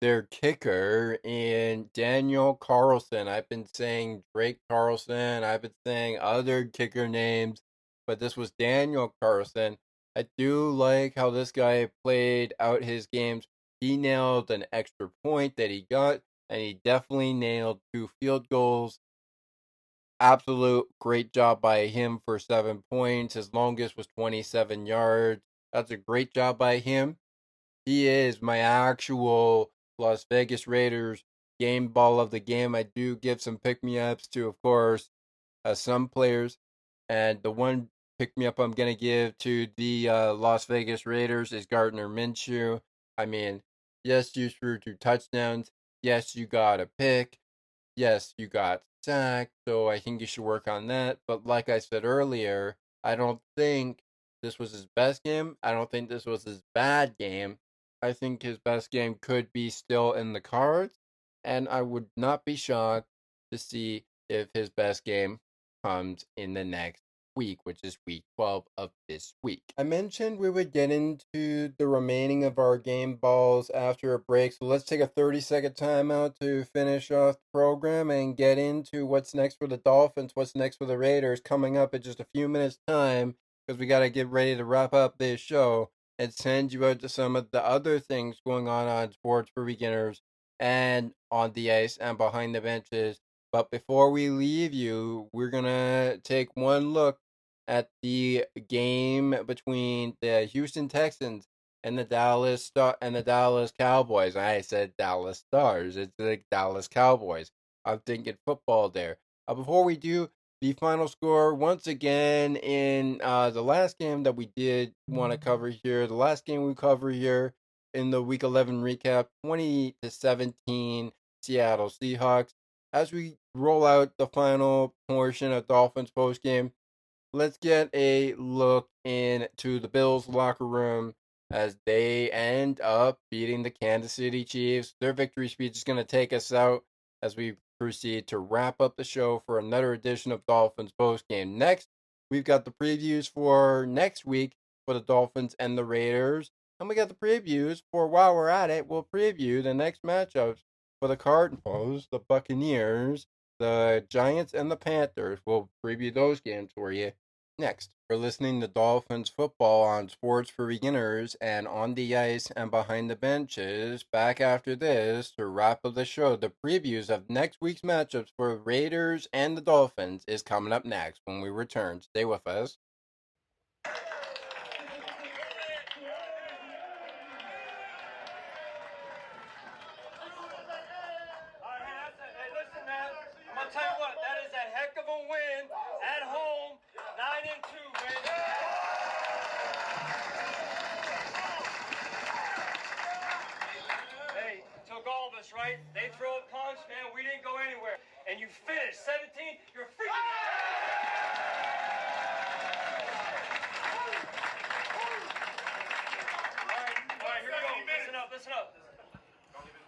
their kicker in Daniel Carlson. I've been saying Drake Carlson. I've been saying other kicker names, but this was Daniel Carlson. I do like how this guy played out his games. He nailed an extra point that he got, and he definitely nailed 2 field goals. Absolute great job by him for 7 points. His longest was 27 yards. That's a great job by him. He is my actual Las Vegas Raiders game ball of the game. I do give some pick-me-ups to, of course, some players. And the one pick-me-up I'm going to give to the Las Vegas Raiders is Gardner Minshew. I mean, yes, you threw 2 touchdowns. Yes, you got a pick. Yes, you got sacked, so I think you should work on that. But like I said earlier, I don't think this was his best game. I don't think this was his bad game. I think his best game could be still in the cards, and I would not be shocked to see if his best game comes in the next week, which is week 12 of this week. I mentioned we would get into the remaining of our game balls after a break, so let's take a 30-second timeout to finish off the program and get into what's next for the Dolphins, what's next for the Raiders, coming up in just a few minutes' time, because we got to get ready to wrap up this show and send you out to some of the other things going on Sports for Beginners and on the ice and behind the benches. But before we leave you, we're going to take one look at the game between the Houston Texans and the Dallas Cowboys. I said Dallas Stars. It's the Dallas Cowboys. I'm thinking football there. Before we do, the final score once again in the last game that we did want to cover here. The last game we cover here in the Week 11 recap: 20-17 Seattle Seahawks. As we roll out the final portion of Dolphins post game, let's get a look into the Bills locker room as they end up beating the Kansas City Chiefs. Their victory speech is going to take us out as we proceed to wrap up the show for another edition of Dolphins Post Game. Next, we've got the previews for next week for the Dolphins and the Raiders. And we got the previews for, while we're at it, we'll preview the next matchups for the Cardinals, the Buccaneers, the Giants, and the Panthers. We'll preview those games for you next. You're listening to Dolphins football on Sports for Beginners and on the ice and behind the benches. Back after this to wrap up the show. The previews of next week's matchups for Raiders and the Dolphins is coming up next when we return. Stay with us. Tell you what, that is a heck of a win at home, 9-2, baby. Hey, took all of us, right? They throw a punch, man, we didn't go anywhere. And you finished 17, you're freaking. All right, here we go. Listen up.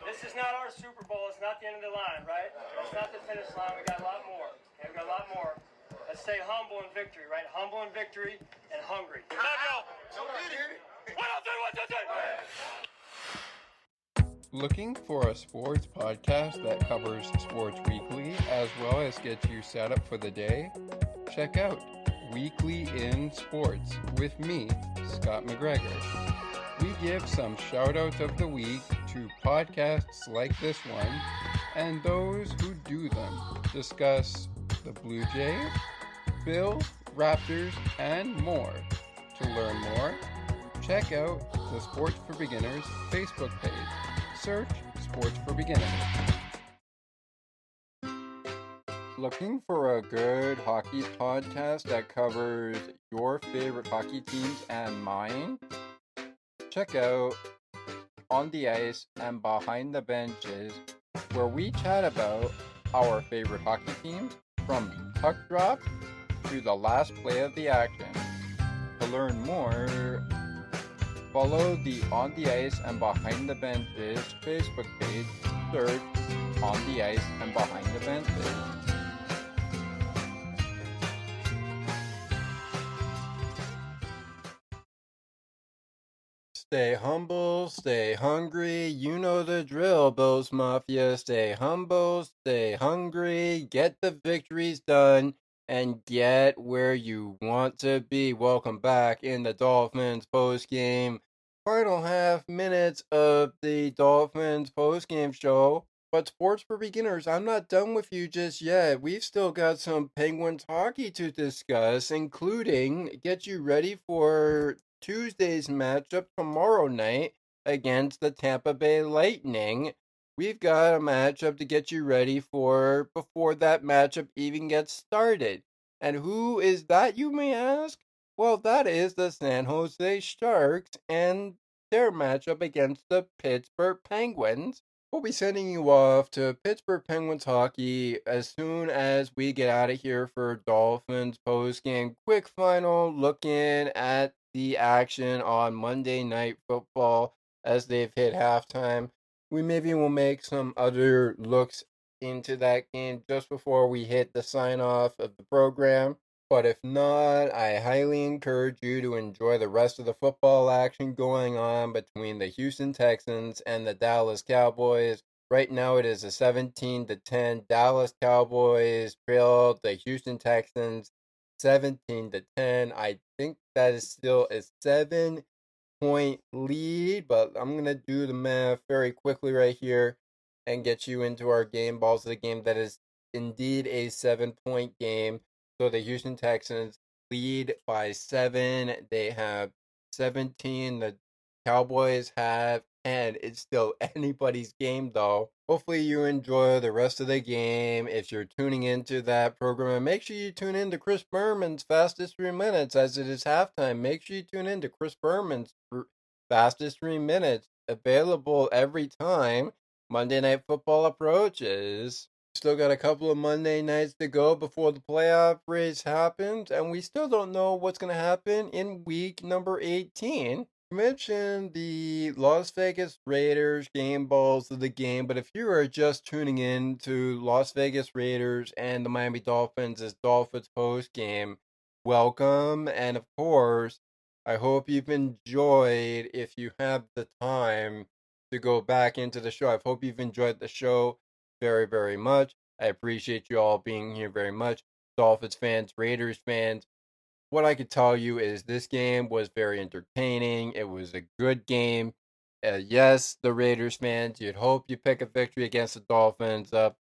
This is not our Super Bowl. It's not the end of the line, right? It's not the finish line. We got a lot more. Okay, we got a lot more. Let's stay humble in victory, right? Humble in victory and hungry. Looking for a sports podcast that covers sports weekly as well as gets you set up for the day? Check out Weekly in Sports with me, Scott McGregor. We give some shout-outs of the week to podcasts like this one and those who do them. Discuss the Blue Jays, Bills, Raptors, and more. To learn more, check out the Sports for Beginners Facebook page. Search Sports for Beginners. Looking for a good hockey podcast that covers your favorite hockey teams and mine? Check out On the Ice and Behind the Benches, where we chat about our favorite hockey teams from puck drop to the last play of the action. To learn more, follow the On the Ice and Behind the Benches Facebook page. Search On the Ice and Behind the Benches. Stay humble, stay hungry, you know the drill, Bills Mafia. Stay humble, stay hungry, get the victories done, and get where you want to be. Welcome back in the Dolphins post-game. Final half minutes of the Dolphins post-game show. But Sports for Beginners, I'm not done with you just yet. We've still got some Penguins hockey to discuss, including get you ready for Tuesday's matchup tomorrow night against the Tampa Bay Lightning. We've got a matchup to get you ready for before that matchup even gets started. And who is that, you may ask? Well, that is the San Jose Sharks and their matchup against the Pittsburgh Penguins. We'll be sending you off to Pittsburgh Penguins hockey as soon as we get out of here for Dolphins Post Game. Quick final looking at the action on Monday Night Football as they've hit halftime. We maybe will make some other looks into that game just before we hit the sign off of the program. But if not, I highly encourage you to enjoy the rest of the football action going on between the Houston Texans and the Dallas Cowboys. Right now it is a 17-10 Dallas Cowboys trail the Houston Texans 17-10. I think that is still a 7-point lead, but I'm going to do the math very quickly right here and get you into our game balls of the game. That is indeed a 7-point game. So the Houston Texans lead by 7. They have 17. The Cowboys have 10. It's still anybody's game, though. Hopefully you enjoy the rest of the game. If you're tuning into that program, make sure you tune in to Chris Berman's Fastest 3 Minutes as it is halftime. Make sure you tune in to Chris Berman's Fastest 3 Minutes, available every time Monday Night Football approaches. Still got a couple of Monday nights to go before the playoff race happens, and we still don't know what's going to happen in week number 18. You mentioned the Las Vegas Raiders game balls of the game, but if you are just tuning in to Las Vegas Raiders and the Miami Dolphins' Dolphins Post Game, welcome, and of course, I hope you've enjoyed, if you have the time to go back into the show. I hope you've enjoyed the show very, very much. I appreciate you all being here very much. Dolphins fans, Raiders fans. What I could tell you is this game was very entertaining. It was a good game. Yes, the Raiders fans, you'd hope you pick a victory against the Dolphins. The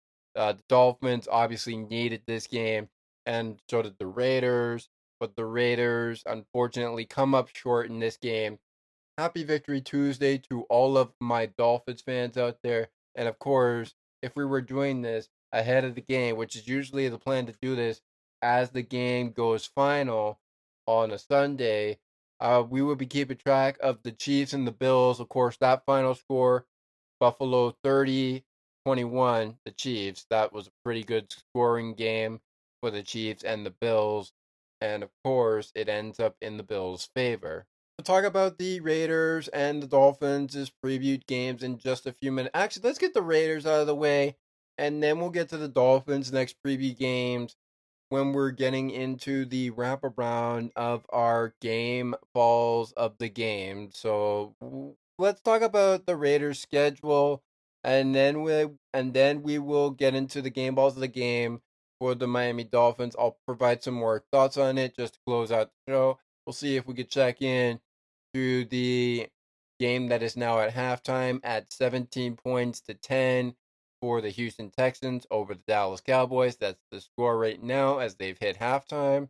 Dolphins obviously needed this game, and so did the Raiders. But the Raiders, unfortunately, come up short in this game. Happy Victory Tuesday to all of my Dolphins fans out there. And of course, if we were doing this ahead of the game, which is usually the plan to do this as the game goes final on a Sunday, we will be keeping track of the Chiefs and the Bills. Of course, that final score, Buffalo 30-21, the Chiefs. That was a pretty good scoring game for the Chiefs and the Bills. And of course, it ends up in the Bills' favor. We'll talk about the Raiders and the Dolphins' previewed games in just a few minutes. Actually, let's get the Raiders out of the way, and then we'll get to the Dolphins' next preview games when we're getting into the wraparound of our game balls of the game. So let's talk about the Raiders' schedule, and then we will get into the game balls of the game for the Miami Dolphins. I'll provide some more thoughts on it just to close out the show. We'll see if we could check in to the game that is now at halftime at 17 points to 10 for the Houston Texans over the Dallas Cowboys. That's the score right now as they've hit halftime.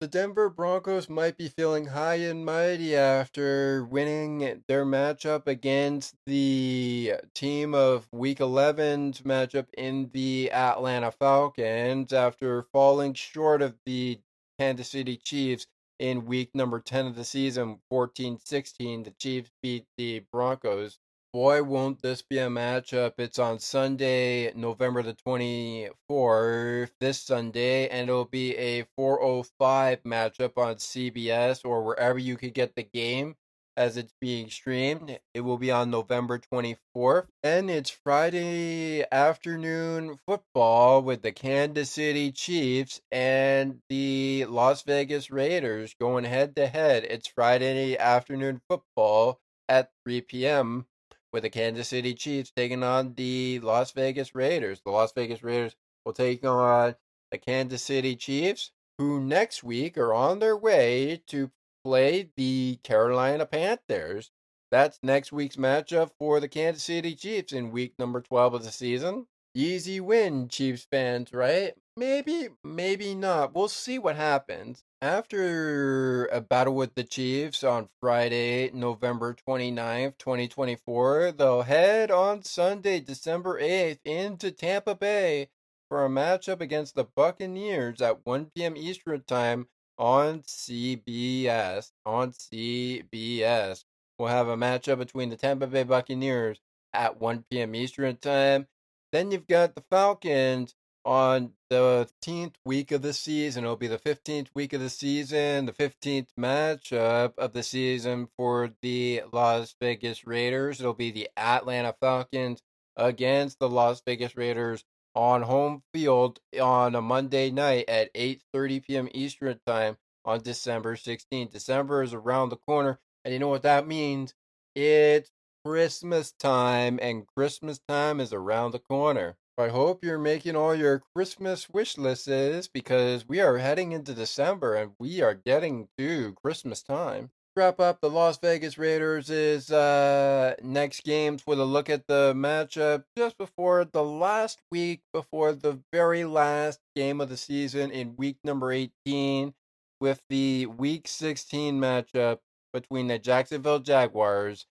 The Denver Broncos might be feeling high and mighty after winning their matchup against the team of Week 11's matchup in the Atlanta Falcons after falling short of the Kansas City Chiefs in week number 10 of the season, 14-16. The Chiefs beat the Broncos. Boy, won't this be a matchup. It's on Sunday, November the 24th, this Sunday, and it'll be a 4:05 matchup on CBS or wherever you could get the game as it's being streamed. It will be on November 24th. And it's Friday afternoon football with the Kansas City Chiefs and the Las Vegas Raiders going head to head. It's Friday afternoon football at 3 p.m. with the Kansas City Chiefs taking on the Las Vegas Raiders. The Las Vegas Raiders will take on the Kansas City Chiefs, who next week are on their way to play the Carolina Panthers. That's next week's matchup for the Kansas City Chiefs in week number 12 of the season. Easy win, Chiefs fans, right? Maybe not. We'll see what happens. After a battle with the Chiefs on Friday, November 29th, 2024, they'll head on Sunday, December 8th into Tampa Bay for a matchup against the Buccaneers at 1 p.m. Eastern Time on CBS. On CBS. We'll have a matchup between the Tampa Bay Buccaneers at 1 p.m. Eastern Time. Then you've got the Falcons on the 15th week of the season. It'll be the 15th week of the season, the 15th matchup of the season for the Las Vegas Raiders. It'll be the Atlanta Falcons against the Las Vegas Raiders on home field on a Monday night at 8:30 p.m. Eastern Time on December 16th. December is around the corner, and you know what that means? It's Christmas time, and Christmas time is around the corner. I hope you're making all your Christmas wish lists because we are heading into December and we are getting to Christmas time. Wrap up the Las Vegas Raiders' next games with a look at the matchup just before the last week, before the very last game of the season in week number 18, with the week 16 matchup between the Jacksonville Jaguars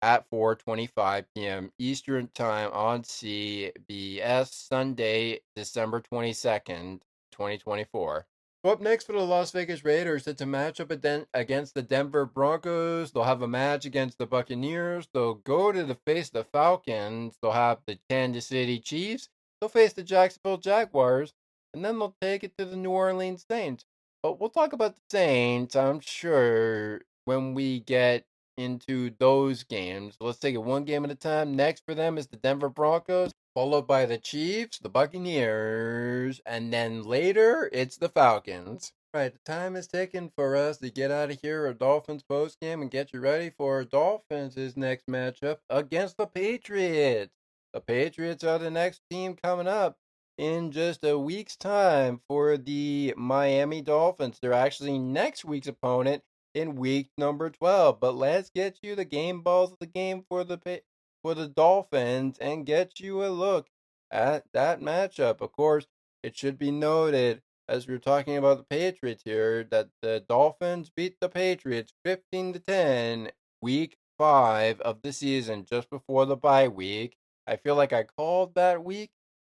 at 4:25 p.m. Eastern Time on CBS Sunday, December 22nd, 2024. So up next for the Las Vegas Raiders, it's a matchup against the Denver Broncos. They'll have a match against the Buccaneers. They'll go to face the Falcons. They'll have the Kansas City Chiefs. They'll face the Jacksonville Jaguars. And then they'll take it to the New Orleans Saints. But we'll talk about the Saints, I'm sure, when we get into those games. Let's take it one game at a time. Next for them is the Denver Broncos, followed by the Chiefs, the Buccaneers, and then later it's the Falcons. Right, the time is taken for us to get out of here at Dolphins Post Game and get you ready for Dolphins' next matchup against the Patriots. The Patriots are the next team coming up in just a week's time for the Miami Dolphins. They're actually next week's opponent in week number 12. But let's get you the game balls of the game for the Dolphins and get you a look at that matchup. Of course, it should be noted as we're talking about the Patriots here that the Dolphins beat the Patriots 15-10 week 5 of the season just before the bye week. I feel like I called that week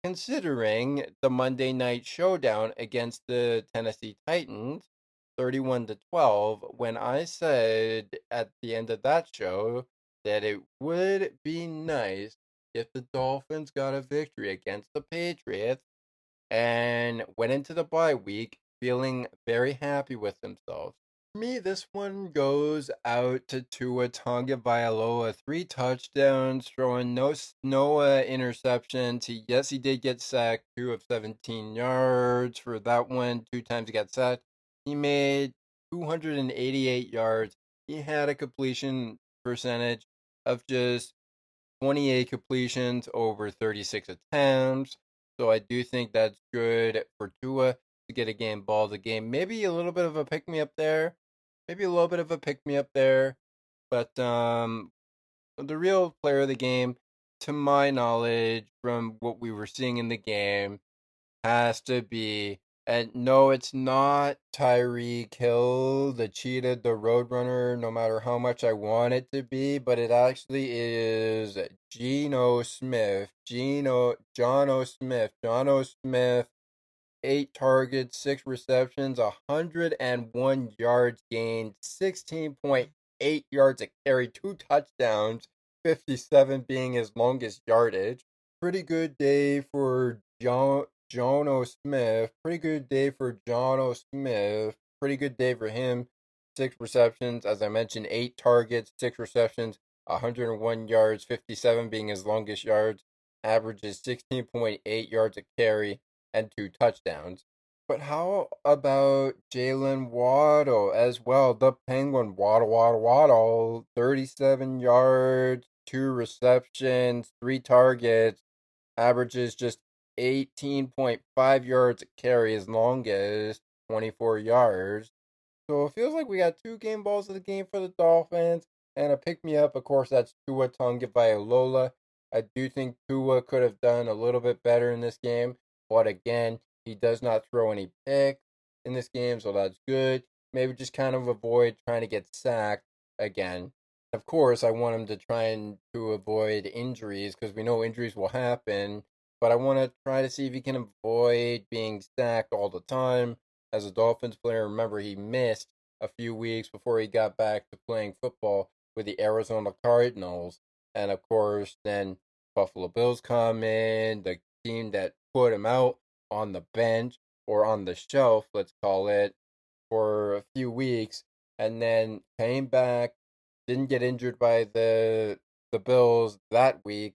considering the Monday night showdown against the Tennessee Titans 31-12 when I said at the end of that show that it would be nice if the Dolphins got a victory against the Patriots and went into the bye week feeling very happy with themselves. For me, this one goes out to Tua Tagovailoa. 3 touchdowns, throwing no interceptions. Yes, he did get sacked, 2 of 17 yards for that one. 2 times he got sacked. He made 288 yards. He had a completion percentage of just 28 completions over 36 attempts. So I do think that's good for Tua to get a game ball of the game. Maybe a little bit of a pick me up there. Maybe a little bit of a pick me up there. But the real player of the game, to my knowledge, from what we were seeing in the game, has to be, and no, it's not Tyreek Hill, the cheetah, the Roadrunner, no matter how much I want it to be, but it actually is Geno Smith. Jono Smith, 8 targets, 6 receptions, 101 yards gained, 16.8 yards a carry, 2 touchdowns, 57 being his longest yardage. Pretty good day for Jono Smith. Pretty good day for Jono Smith. Pretty good day for him. 6 receptions, as I mentioned, 8 targets, 6 receptions, 101 yards, 57 being his longest yards. Averages 16.8 yards a carry and 2 touchdowns. But how about Jalen Waddle as well? The Penguin, Waddle, 37 yards, 2 receptions, 3 targets, averages just 18.5 yards a carry, as long as 24 yards. So it feels like we got 2 game balls of the game for the Dolphins, and a pick me up. Of course, that's Tua Tagovailoa. I do think Tua could have done a little bit better in this game, but again, He does not throw any picks in this game, so that's good. Maybe just kind of avoid trying to get sacked again. Of course, I want him to try and to avoid injuries because we know injuries will happen. But I want to try to see if he can avoid being sacked all the time. As a Dolphins player, remember he missed a few weeks before he got back to playing football with the Arizona Cardinals. And of course, then Buffalo Bills come in, the team that put him out on the bench or on the shelf, let's call it, for a few weeks, and then came back, didn't get injured by the Bills that week,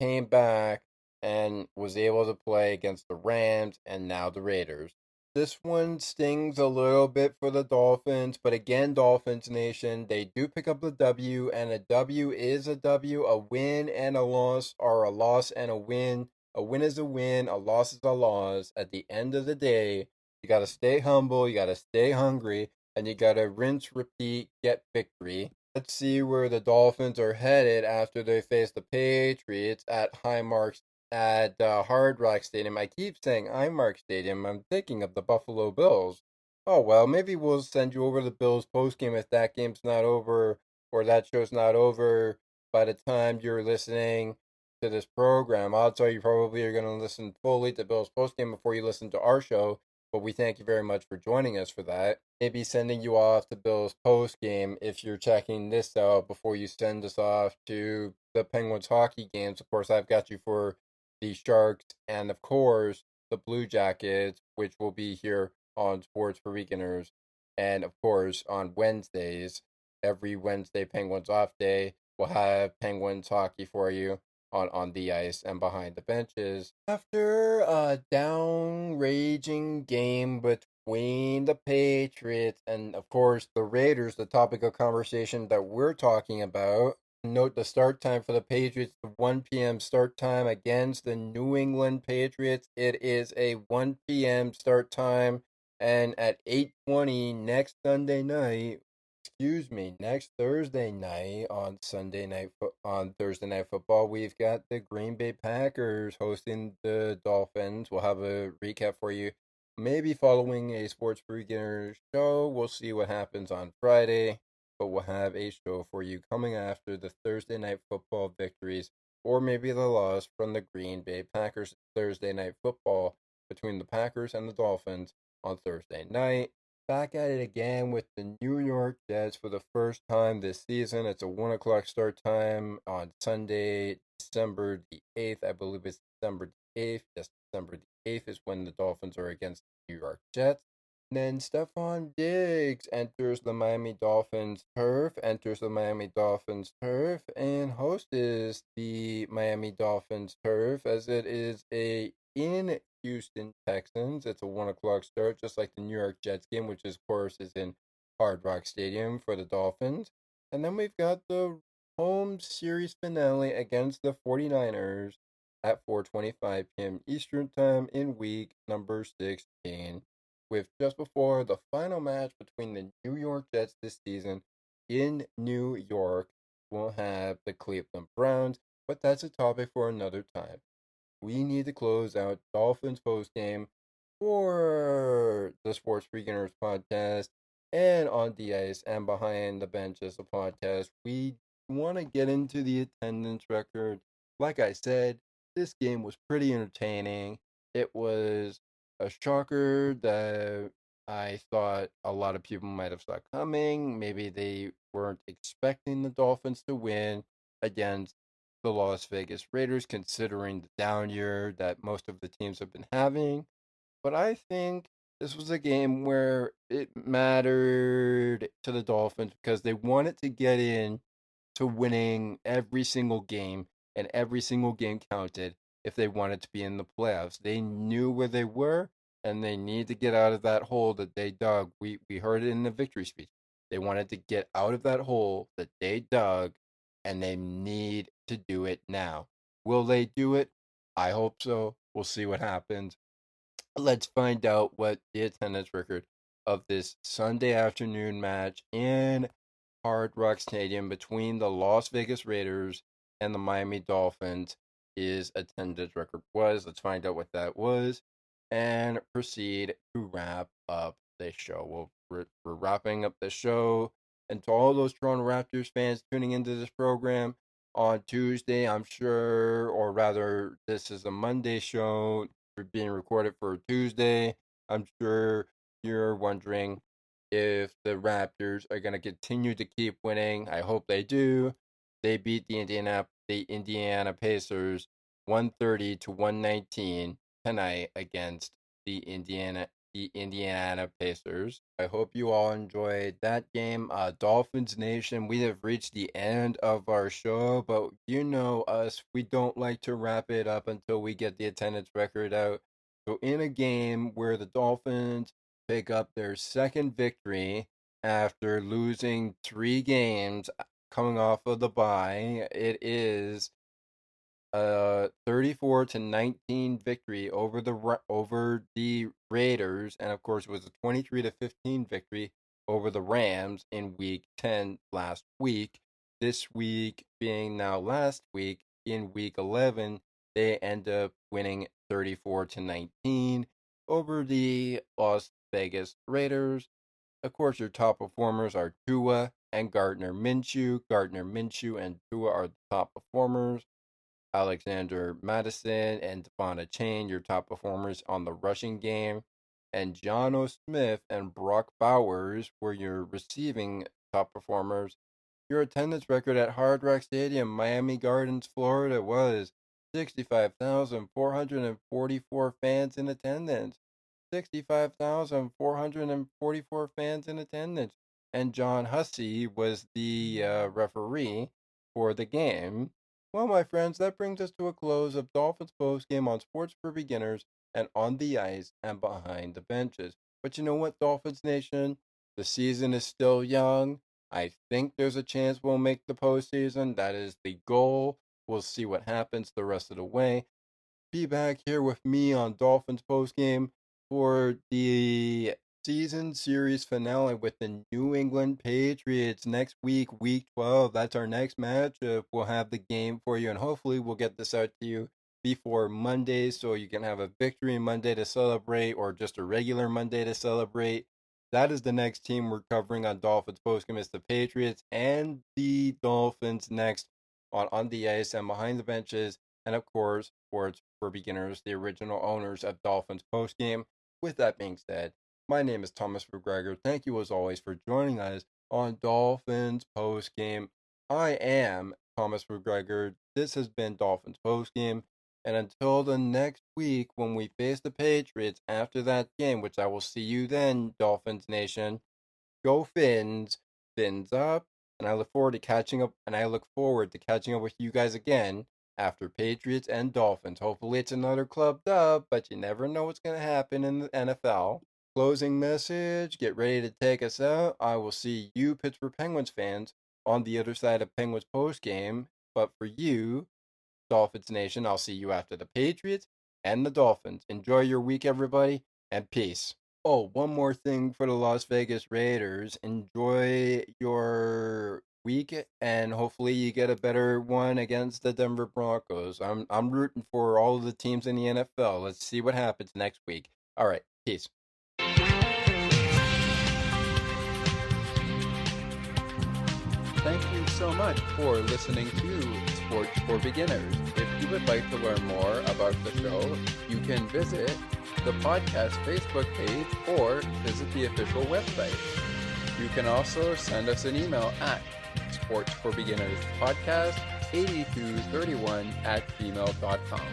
came back and was able to play against the Rams and now the Raiders. This one stings a little bit for the Dolphins, but again, Dolphins Nation, they do pick up the W, and a W is a W. A win and a loss are a loss and a win. A win is a win, a loss is a loss. At the end of the day, you got to stay humble, you got to stay hungry, and you got to rinse, repeat, get victory. Let's see where the Dolphins are headed after they face the Patriots at Hard Rock Stadium. I keep saying Highmark Stadium. I'm thinking of the Buffalo Bills. Oh well, maybe we'll send you over the Bills post game if that game's not over or that show's not over by the time you're listening to this program. Odds are you probably are going to listen fully to Bills post game before you listen to our show. But we thank you very much for joining us for that. Maybe sending you off to Bills post game if you're checking this out before you send us off to the Penguins hockey games. Of course, I've got you for the Sharks and, of course, the Blue Jackets, which will be here on Sports for Beginners. And, of course, on Wednesdays, every Wednesday, Penguins off day, we'll have Penguins hockey for you on the ice and behind the benches. After a down-raging game between the Patriots and, of course, the Raiders, the topic of conversation that we're talking about, note the start time for the Patriots, the 1 p.m. start time against the New England Patriots. It is a 1 p.m. start time, and at 8:20 next Sunday night, next Thursday night on Thursday Night Football, we've got the Green Bay Packers hosting the Dolphins. We'll have a recap for you, maybe following a Sports Beginner show. We'll see what happens on Friday, but we'll have a show for you coming after the Thursday Night Football victories, or maybe the loss from the Green Bay Packers. Thursday Night Football between the Packers and the Dolphins on Thursday night. Back at it again with the New York Jets for the first time this season. It's a 1 o'clock start time on Sunday, December the 8th. I believe it's December the 8th. Yes, December the 8th is when the Dolphins are against the New York Jets. And then Stephon Diggs enters the Miami Dolphins turf, and hosts the Miami Dolphins turf as it is in Houston Texans. It's a 1 o'clock start, just like the New York Jets game, which of course is in Hard Rock Stadium for the Dolphins. And then we've got the home series finale against the 49ers at 4:25 p.m. Eastern Time in week number 16, with just before the final match between the New York Jets this season in New York. We'll have the Cleveland Browns, but that's a topic for another time. We need to close out Dolphins post game for the Sports Beginners podcast and on the ice and behind the benches the podcast. We want to get into the attendance record. Like I said, this game was pretty entertaining. It was a shocker that I thought a lot of people might have saw coming. Maybe they weren't expecting the Dolphins to win against the Las Vegas Raiders, considering the down year that most of the teams have been having. But I think this was a game where it mattered to the Dolphins because they wanted to get in to winning every single game, and every single game counted if they wanted to be in the playoffs. They knew where they were, and they need to get out of that hole that they dug. We heard it in the victory speech. They wanted to get out of that hole that they dug, and they need to do it now. Will they do it? I hope so. We'll see what happens. Let's find out what the attendance record of this Sunday afternoon match in Hard Rock Stadium between the Las Vegas Raiders and the Miami Dolphins is attendance record was. Let's find out what that was. and proceed to wrap up the show. We're wrapping up the show. And to all those Toronto Raptors fans tuning into this program on Tuesday, I'm sure, or rather, this is a Monday show being recorded for Tuesday. I'm sure you're wondering if the Raptors are going to continue to keep winning. I hope they do. They beat the Indiana Pacers 130-119 tonight against the Indiana Pacers. I hope you all enjoyed that game. Dolphins Nation, we have reached the end of our show, but you know us, we don't like to wrap it up until we get the attendance record out. So in a game where the Dolphins pick up their second victory after losing 3 games coming off of the bye, it is 34-19 victory over the Raiders, and of course it was a 23-15 victory over the Rams in Week 10 last week. This week being now last week, in Week 11, they end up winning 34-19 over the Las Vegas Raiders. Of course, your top performers are Tua and Gardner Minshew. Gardner Minshew and Tua are the top performers. Alexander Madison and Devonta Chain, your top performers on the rushing game. And Jono Smith and Brock Bowers were your receiving top performers. Your attendance record at Hard Rock Stadium, Miami Gardens, Florida was 65,444 fans in attendance. 65,444 fans in attendance. And John Hussey was the referee for the game. Well, my friends, that brings us to a close of Dolphins Post Game on Sports for Beginners and on the ice and behind the benches. But you know what, Dolphins Nation? The season is still young. I think there's a chance we'll make the postseason. That is the goal. We'll see what happens the rest of the way. Be back here with me on Dolphins Post Game for the season series finale with the New England Patriots next week, Week 12. That's our next matchup. We'll have the game for you, and hopefully we'll get this out to you before Monday so you can have a victory Monday to celebrate or just a regular Monday to celebrate. That is the next team we're covering on Dolphins Postgame. It's the Patriots and the Dolphins next on the ice and behind the benches. And of course, Sports for Beginners, the original owners of Dolphins Postgame. With that being said, my name is Thomas McGregor. Thank you as always for joining us on Dolphins Postgame. I am Thomas McGregor. This has been Dolphins Postgame. And until the next week when we face the Patriots after that game, which I will see you then, Dolphins Nation, go Fins, Fins up. And I look forward to catching up with you guys again after Patriots and Dolphins. Hopefully it's another club dub, but you never know what's going to happen in the NFL. Closing message, get ready to take us out. I will see you Pittsburgh Penguins fans on the other side of Penguins post game. But for you, Dolphins Nation, I'll see you after the Patriots and the Dolphins. Enjoy your week, everybody, and peace. Oh, one more thing for the Las Vegas Raiders. Enjoy your week, and hopefully you get a better one against the Denver Broncos. I'm rooting for all of the teams in the NFL. Let's see what happens next week. All right, peace. Thank you so much for listening to Sports for Beginners. If you would like to learn more about the show, you can visit the podcast Facebook page or visit the official website. You can also send us an email at sportsforbeginnerspodcast8231@gmail.com.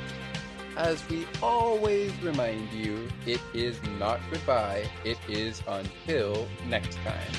As we always remind you, it is not goodbye, it is until next time.